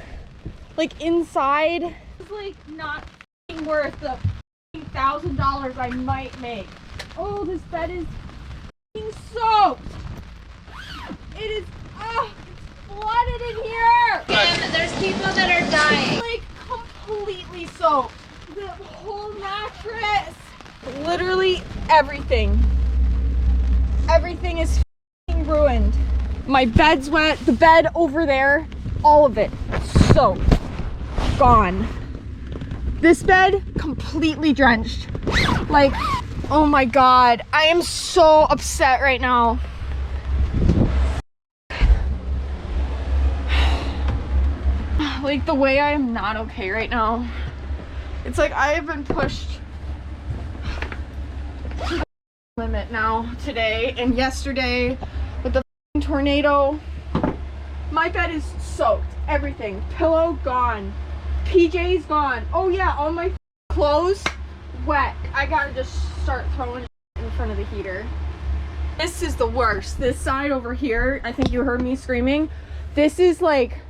like, inside. It's like not worth the $1,000 I might make. Oh, this bed is soaked. It is, it's flooded in here. And there's people that are dying. Like, completely soaked. The whole mattress. literally everything. Everything is f***ing ruined. My bed's wet, the bed over there, all of it soaked, gone. This bed completely drenched. Like, oh my God, I am so upset right now. Like, the way I am not okay right now. It's like I have been pushed to the limit now today and yesterday with the tornado. My bed is soaked. Everything. Pillow gone. PJs gone. Oh yeah, all my clothes wet. I gotta just start throwing in front of the heater. This is the worst. This side over here, I think you heard me screaming. This is like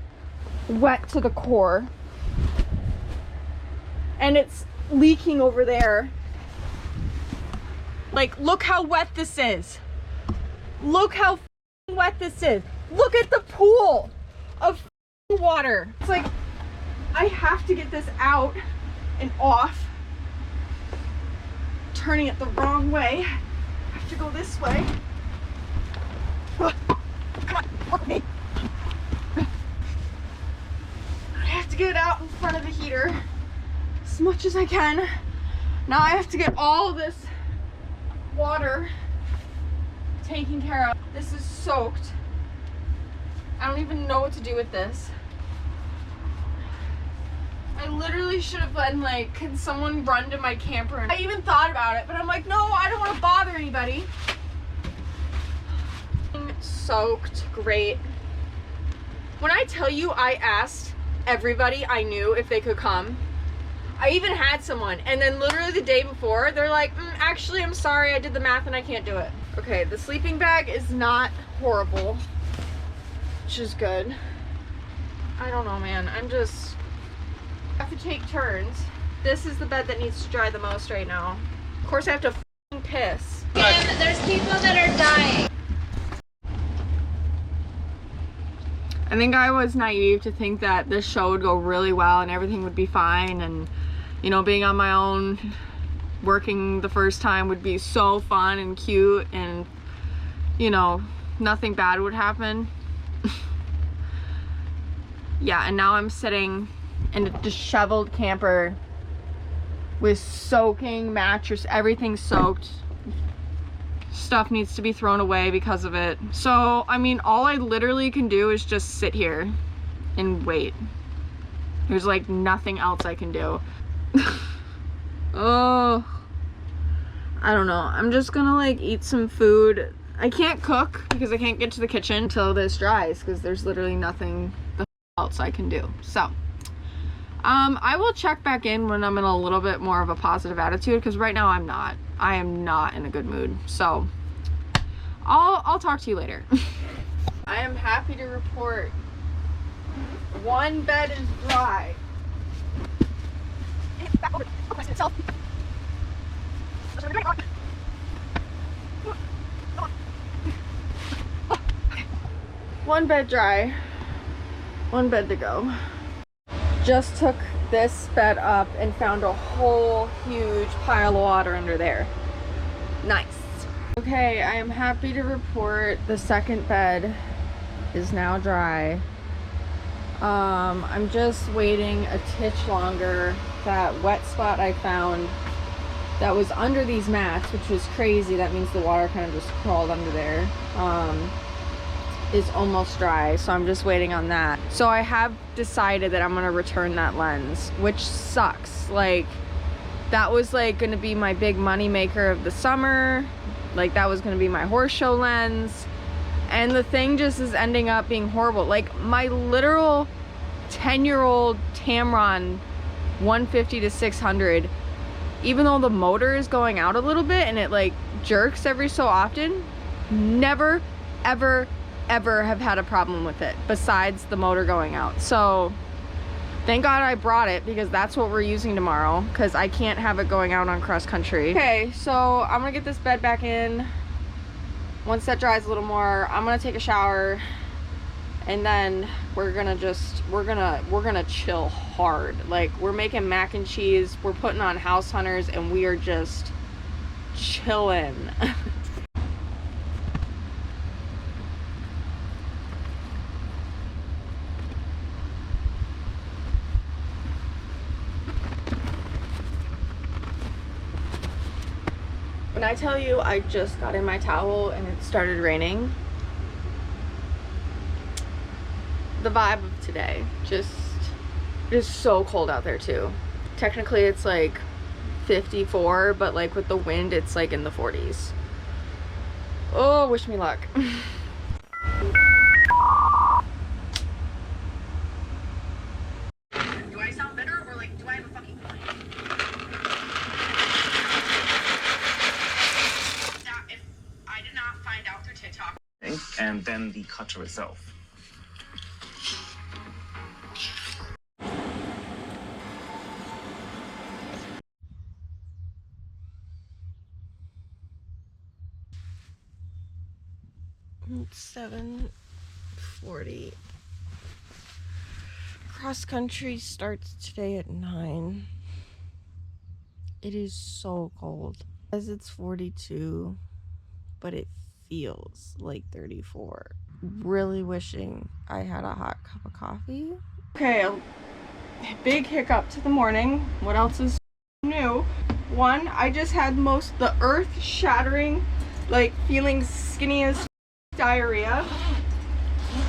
wet to the core. And it's leaking over there. Like, look how wet this is. Look how wet this is. Look at the pool of water. It's like, I have to get this out and off. Turning it the wrong way. I have to go this way. Come on, work me. I have to get it out in front of the heater as much as I can. Now I have to get all this water taken care of. This is soaked. I don't even know what to do with this. I literally should have been like, can someone run to my camper? I even thought about it, but I'm like, no, I don't want to bother anybody. Soaked, great. When I tell you, I asked everybody I knew if they could come. I even had someone, and then literally the day before, they're like, actually, I'm sorry, I did the math and I can't do it. Okay, the sleeping bag is not horrible, which is good. I don't know, man. I have to take turns. This is the bed that needs to dry the most right now. Of course, I have to f***ing piss. Kim, there's people that are dying. I think I was naive to think that this show would go really well and everything would be fine, and you know, being on my own, working the first time would be so fun and cute, and you know, nothing bad would happen. Yeah, and now I'm sitting in a disheveled camper with soaking mattress, everything soaked. Stuff needs to be thrown away because of it. So, I mean, all I literally can do is just sit here and wait. There's like nothing else I can do. Oh, I don't know. I'm just gonna like eat some food. I can't cook because I can't get to the kitchen until this dries because there's literally nothing else I can do. So, I will check back in when I'm in a little bit more of a positive attitude, because right now I'm not. I am not in a good mood. So I'll talk to you later. I am happy to report one bed is dry. One bed dry, one bed to go. Just took this bed up and found a whole huge pile of water under there. Nice. Okay, I am happy to report the second bed is now dry. I'm just waiting a titch longer. That wet spot I found that was under these mats, which was crazy. That means the water kind of just crawled under there. Is almost dry, so I'm just waiting on that. So I have decided that I'm gonna return that lens, which sucks. Like, that was like gonna be my big money maker of the summer. Like, that was gonna be my horse show lens, and the thing just is ending up being horrible. Like, my literal 10-year-old Tamron 150 to 600, even though the motor is going out a little bit and it like jerks every so often, never ever have had a problem with it besides the motor going out. So thank God I brought it, because that's what we're using tomorrow, because I can't have it going out on cross country. Okay, so I'm gonna get this bed back in. Once that dries a little more, I'm gonna take a shower, and then we're gonna chill hard. Like, we're making mac and cheese, we're putting on House Hunters, and we are just chilling. When I tell you I just got in my towel and it started raining, the vibe of today, just, it is so cold out there too. Technically it's like 54, but like with the wind it's like in the 40s. Oh, wish me luck. Do I sound bitter or like do I have a fucking point? If I did not find out through TikTok. And then the cutter itself. It's 7:40. Cross country starts today at 9. It is so cold. As it's 42, but it feels like 34. Really wishing I had a hot cup of coffee. Okay, a big hiccup to the morning. What else is new? One, I just had the earth-shattering, like feeling skinny as diarrhea,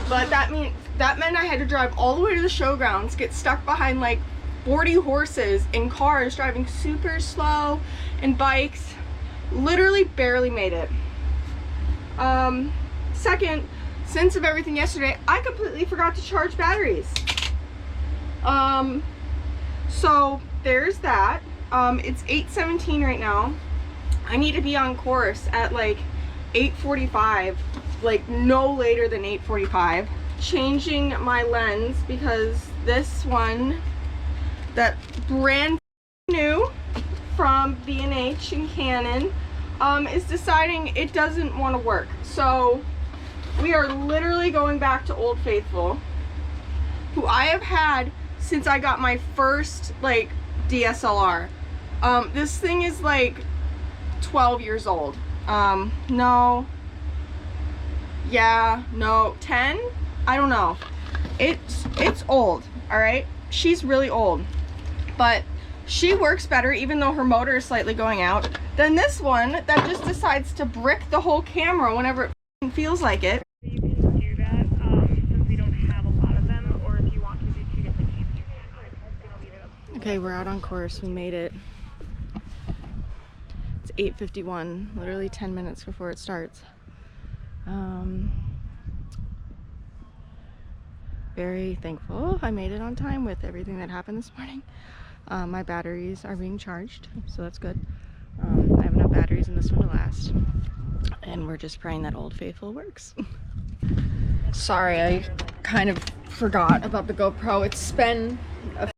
but that meant I had to drive all the way to the showgrounds, get stuck behind like 40 horses in cars driving super slow, and bikes. Literally barely made it. Second, since of everything yesterday, I completely forgot to charge batteries. So there's that. It's 8:17 right now. I need to be on course at like 8:45, like no later than 8:45. Changing my lens because this one, that brand new from B&H and Canon, is deciding it doesn't want to work. So we are literally going back to Old Faithful, who I have had since I got my first like DSLR. This thing is like 12 years old. No. Yeah, no, 10? I don't know. It's old, all right? She's really old, but she works better, even though her motor is slightly going out, than this one that just decides to brick the whole camera whenever it feels like it. You can do that since we don't have a lot of them, or if you want to do 2 different teams, you can. Okay, we're out on course. We made it. It's 8:51, literally 10 minutes before it starts. Very thankful I made it on time with everything that happened this morning. My batteries are being charged, so that's good. I have enough batteries in this one to last, and we're just praying that Old Faithful works. Sorry, I kind of forgot about the GoPro. It's been a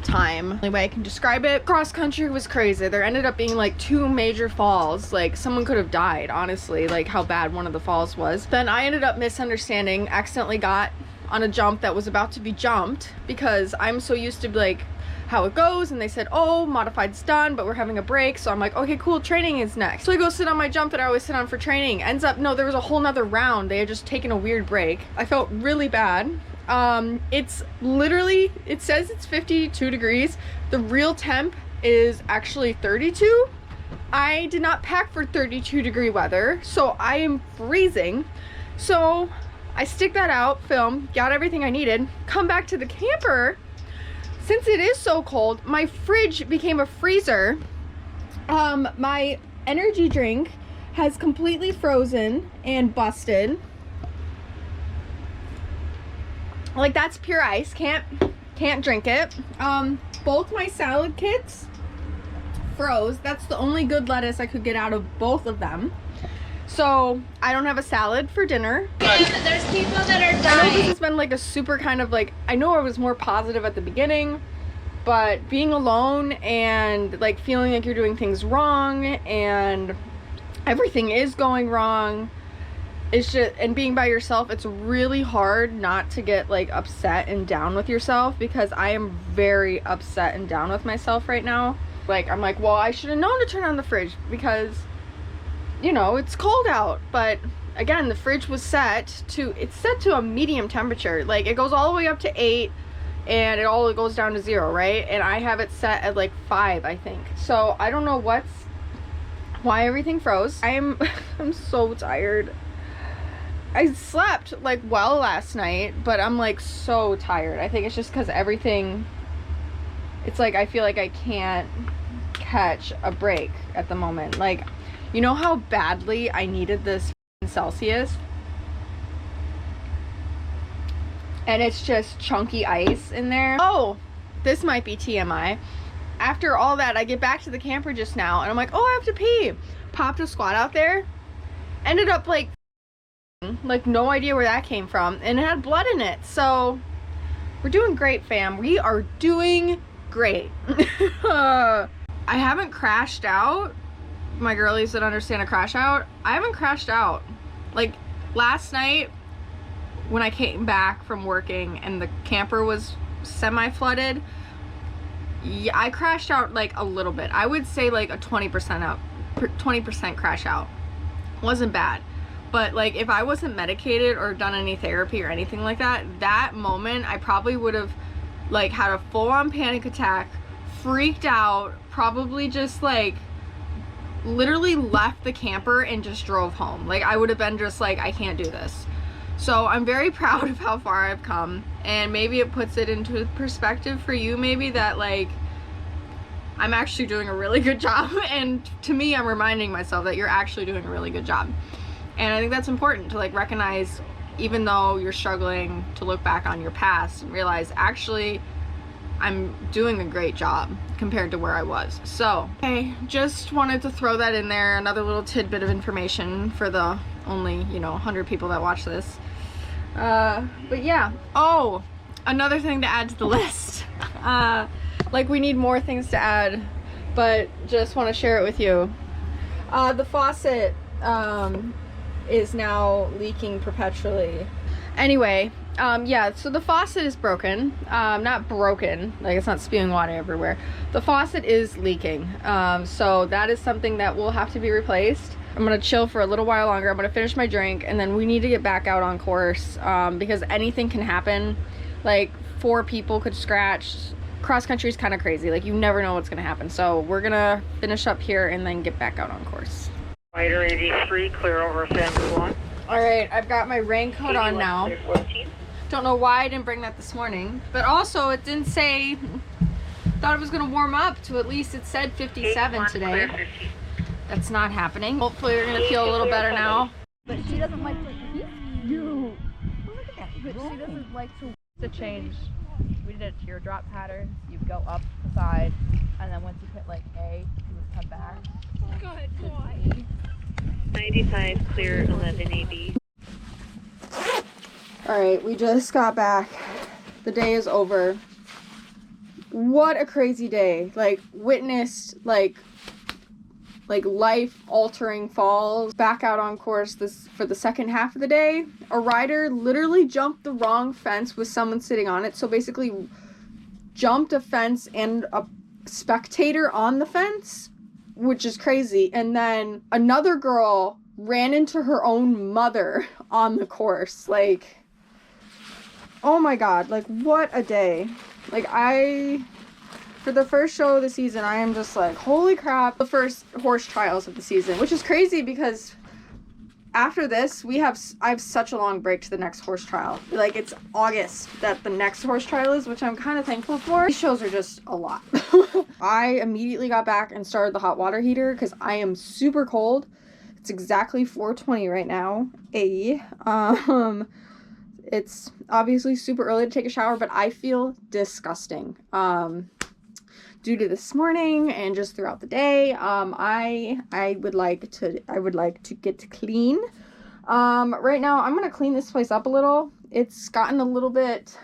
time. The only way I can describe it, cross country was crazy. There ended up being like 2 major falls. Like someone could have died, honestly, like how bad one of the falls was. Then I ended up misunderstanding, accidentally got on a jump that was about to be jumped because I'm so used to like how it goes, and they said, oh, modified's done, but we're having a break. So I'm like, okay, cool, training is next. So I go sit on my jump that I always sit on for training. Ends up, no, there was a whole nother round. They had just taken a weird break. I felt really bad. It's literally, it says it's 52 degrees. The real temp is actually 32. I did not pack for 32-degree weather, so I am freezing. So I stick that out, film, got everything I needed, come back to the camper. Since it is so cold, my fridge became a freezer. My energy drink has completely frozen and busted. Like, that's pure ice. Can't drink it. Both my salad kits froze. That's the only good lettuce I could get out of both of them. So I don't have a salad for dinner. There's people that are I know dying. this has been like a super kind of like, I know I was more positive at the beginning, but being alone and like feeling like you're doing things wrong and everything is going wrong, it's just, and being by yourself, it's really hard not to get like upset and down with yourself, because I am very upset and down with myself right now. Like, I'm like, well, I should have known to turn on the fridge because, you know, it's cold out. But again, the fridge was set to a medium temperature. Like, it goes all the way up to 8 and it all goes down to 0, right? And I have it set at like 5, I think. So I don't know why everything froze. I'm so tired. I slept like well last night, but I'm like so tired. I think it's just because everything, it's like I feel like I can't catch a break at the moment. Like, you know how badly I needed this Celsius? And it's just chunky ice in there. Oh, this might be TMI. After all that, I get back to the camper just now and I'm like, oh, I have to pee. Popped a squat out there. Ended up like no idea where that came from, and it had blood in it. So we're doing great, fam. We are doing great. I haven't crashed out. My girlies that understand a crash out, I haven't crashed out. Like last night when I came back from working and the camper was semi-flooded, yeah, I crashed out like a little bit. I would say like a 20% crash out. Wasn't bad. But like if I wasn't medicated or done any therapy or anything like that, that moment I probably would have like had a full-on panic attack, freaked out, probably just like literally left the camper and just drove home. Like I would have been just like, I can't do this. So I'm very proud of how far I've come, and maybe it puts it into perspective for you, maybe that like I'm actually doing a really good job, and to me I'm reminding myself that you're actually doing a really good job. And I think that's important to like recognize, even though you're struggling, to look back on your past and realize actually I'm doing a great job compared to where I was. So, okay, just wanted to throw that in there, another little tidbit of information for the only, you know, 100 people that watch this. But yeah. Oh, another thing to add to the list. Like we need more things to add, but just want to share it with you. The faucet is now leaking perpetually. Anyway, yeah, so the faucet is broken. Not broken, like it's not spewing water everywhere. The faucet is leaking. So that is something that will have to be replaced. I'm gonna chill for a little while longer. I'm gonna finish my drink and then we need to get back out on course, because anything can happen. Like 4 people could scratch. Cross country is kind of crazy. Like you never know what's gonna happen. So we're gonna finish up here and then get back out on course. Rider 83, clear over San Juan. All right, I've got my raincoat on now. Don't know why I didn't bring that this morning, but also it didn't say, thought it was gonna warm up to at least it said 57 today. That's not happening. Hopefully you're gonna feel a little better now. But she doesn't like to, you. Look at that. But she doesn't like to change. We did a teardrop pattern. You go up the side, and then once you hit like A, you would come back. Go ahead, boy. 95, clear 1180. Alright, we just got back. The day is over. What a crazy day. Like, witnessed, like life-altering falls. Back out on course for the second half of the day. A rider literally jumped the wrong fence with someone sitting on it. So basically, jumped a fence and a spectator on the fence, which is crazy. And then another girl ran into her own mother on the course. Like, oh my god, like what a day. Like for the first show of the season, I am just like, holy crap. The first horse trials of the season, which is crazy because after this, I have such a long break to the next horse trial. Like, it's August that the next horse trial is, which I'm kind of thankful for. These shows are just a lot. I immediately got back and started the hot water heater because I am super cold. It's exactly 4:20 right now. It's obviously super early to take a shower, but I feel disgusting. Due to this morning and just throughout the day, I would like to get clean. Right now I'm gonna clean this place up a little. It's gotten a little bit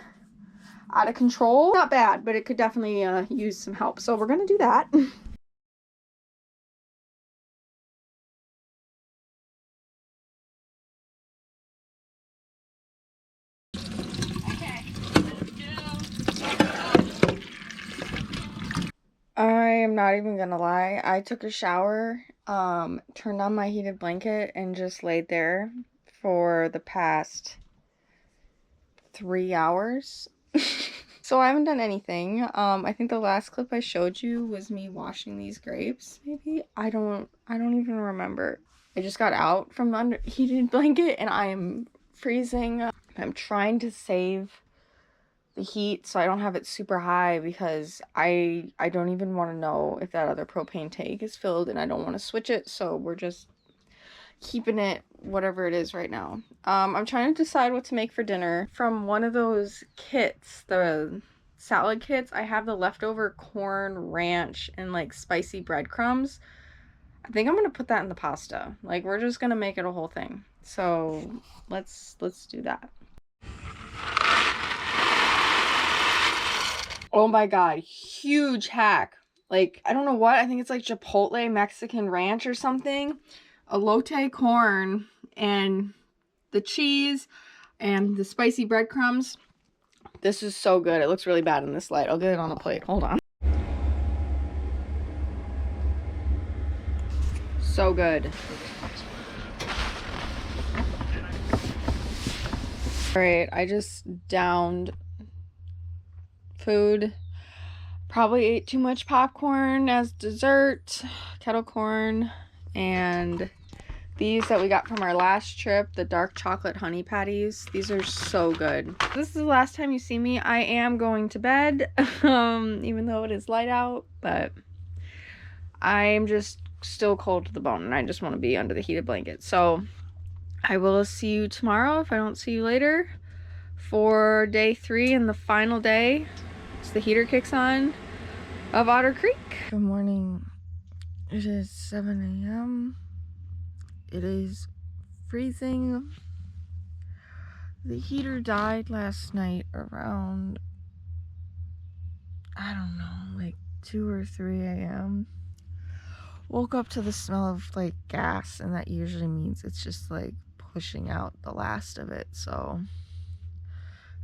out of control. Not bad, but it could definitely use some help. So we're gonna do that. I am not even gonna lie. I took a shower, turned on my heated blanket, and just laid there for the past 3 hours. So I haven't done anything. I think the last clip I showed you was me washing these grapes, maybe. I don't even remember. I just got out from the heated blanket and I am freezing. I'm trying to save the heat so I don't have it super high because I don't even want to know if that other propane tank is filled and I don't want to switch it, so we're just keeping it whatever it is right now. I'm trying to decide what to make for dinner. From one of those kits, the salad kits, I have the leftover corn ranch and like spicy breadcrumbs. I think I'm gonna put that in the pasta. Like, we're just gonna make it a whole thing. So let's do that. Oh my god, huge hack. Like, I don't know what, I think it's like Chipotle Mexican ranch or something. Elote corn and the cheese and the spicy breadcrumbs. This is so good. It looks really bad in this light. I'll get it on a plate. Hold on. So good. Alright, I just downed food. Probably ate too much popcorn as dessert, kettle corn, and these that we got from our last trip, the dark chocolate honey patties. These are so good. This is the last time you see me. I am going to bed, even though it is light out, but I'm just still cold to the bone and I just want to be under the heated blanket. So I will see you tomorrow if I don't see you later for day 3 and the final day. The heater kicks on of Otter Creek. Good morning. It is 7 a.m. It is freezing. The heater died last night around, I don't know, like 2 or 3 a.m. Woke up to the smell of like gas, and that usually means it's just like pushing out the last of it. So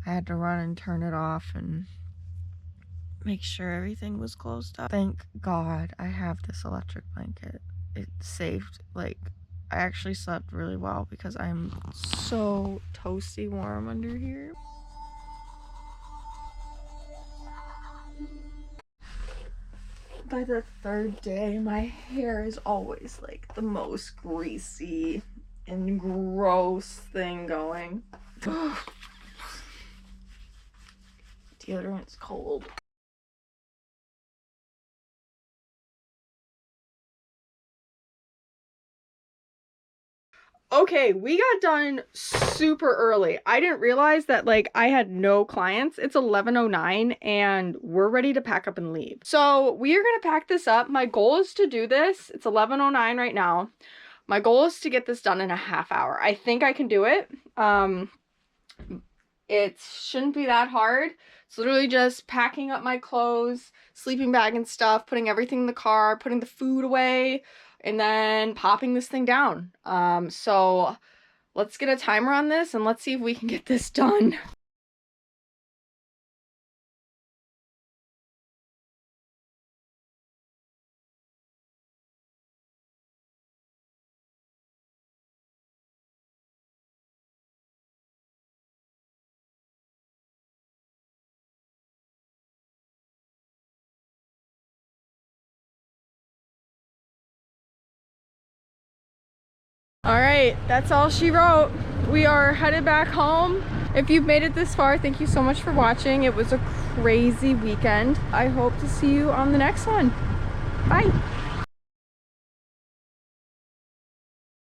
I had to run and turn it off and make sure everything was closed up. Thank God I have this electric blanket. It saved, like, I actually slept really well because I'm so toasty warm under here. By the 3rd day, my hair is always like the most greasy and gross thing going. Deodorant's cold. Okay, we got done super early. I didn't realize that, like, I had no clients. It's 11:09 and we're ready to pack up and leave. So we are gonna pack this up. My goal is to do this. It's 11:09 right now. My goal is to get this done in a half hour. I think I can do it. It shouldn't be that hard. It's literally just packing up my clothes, sleeping bag and stuff, putting everything in the car, putting the food away, and then popping this thing down. So let's get a timer on this and let's see if we can get this done. All right, that's all she wrote. We are headed back home. If you've made it this far, thank you so much for watching. It was a crazy weekend. I hope to see you on the next one. Bye.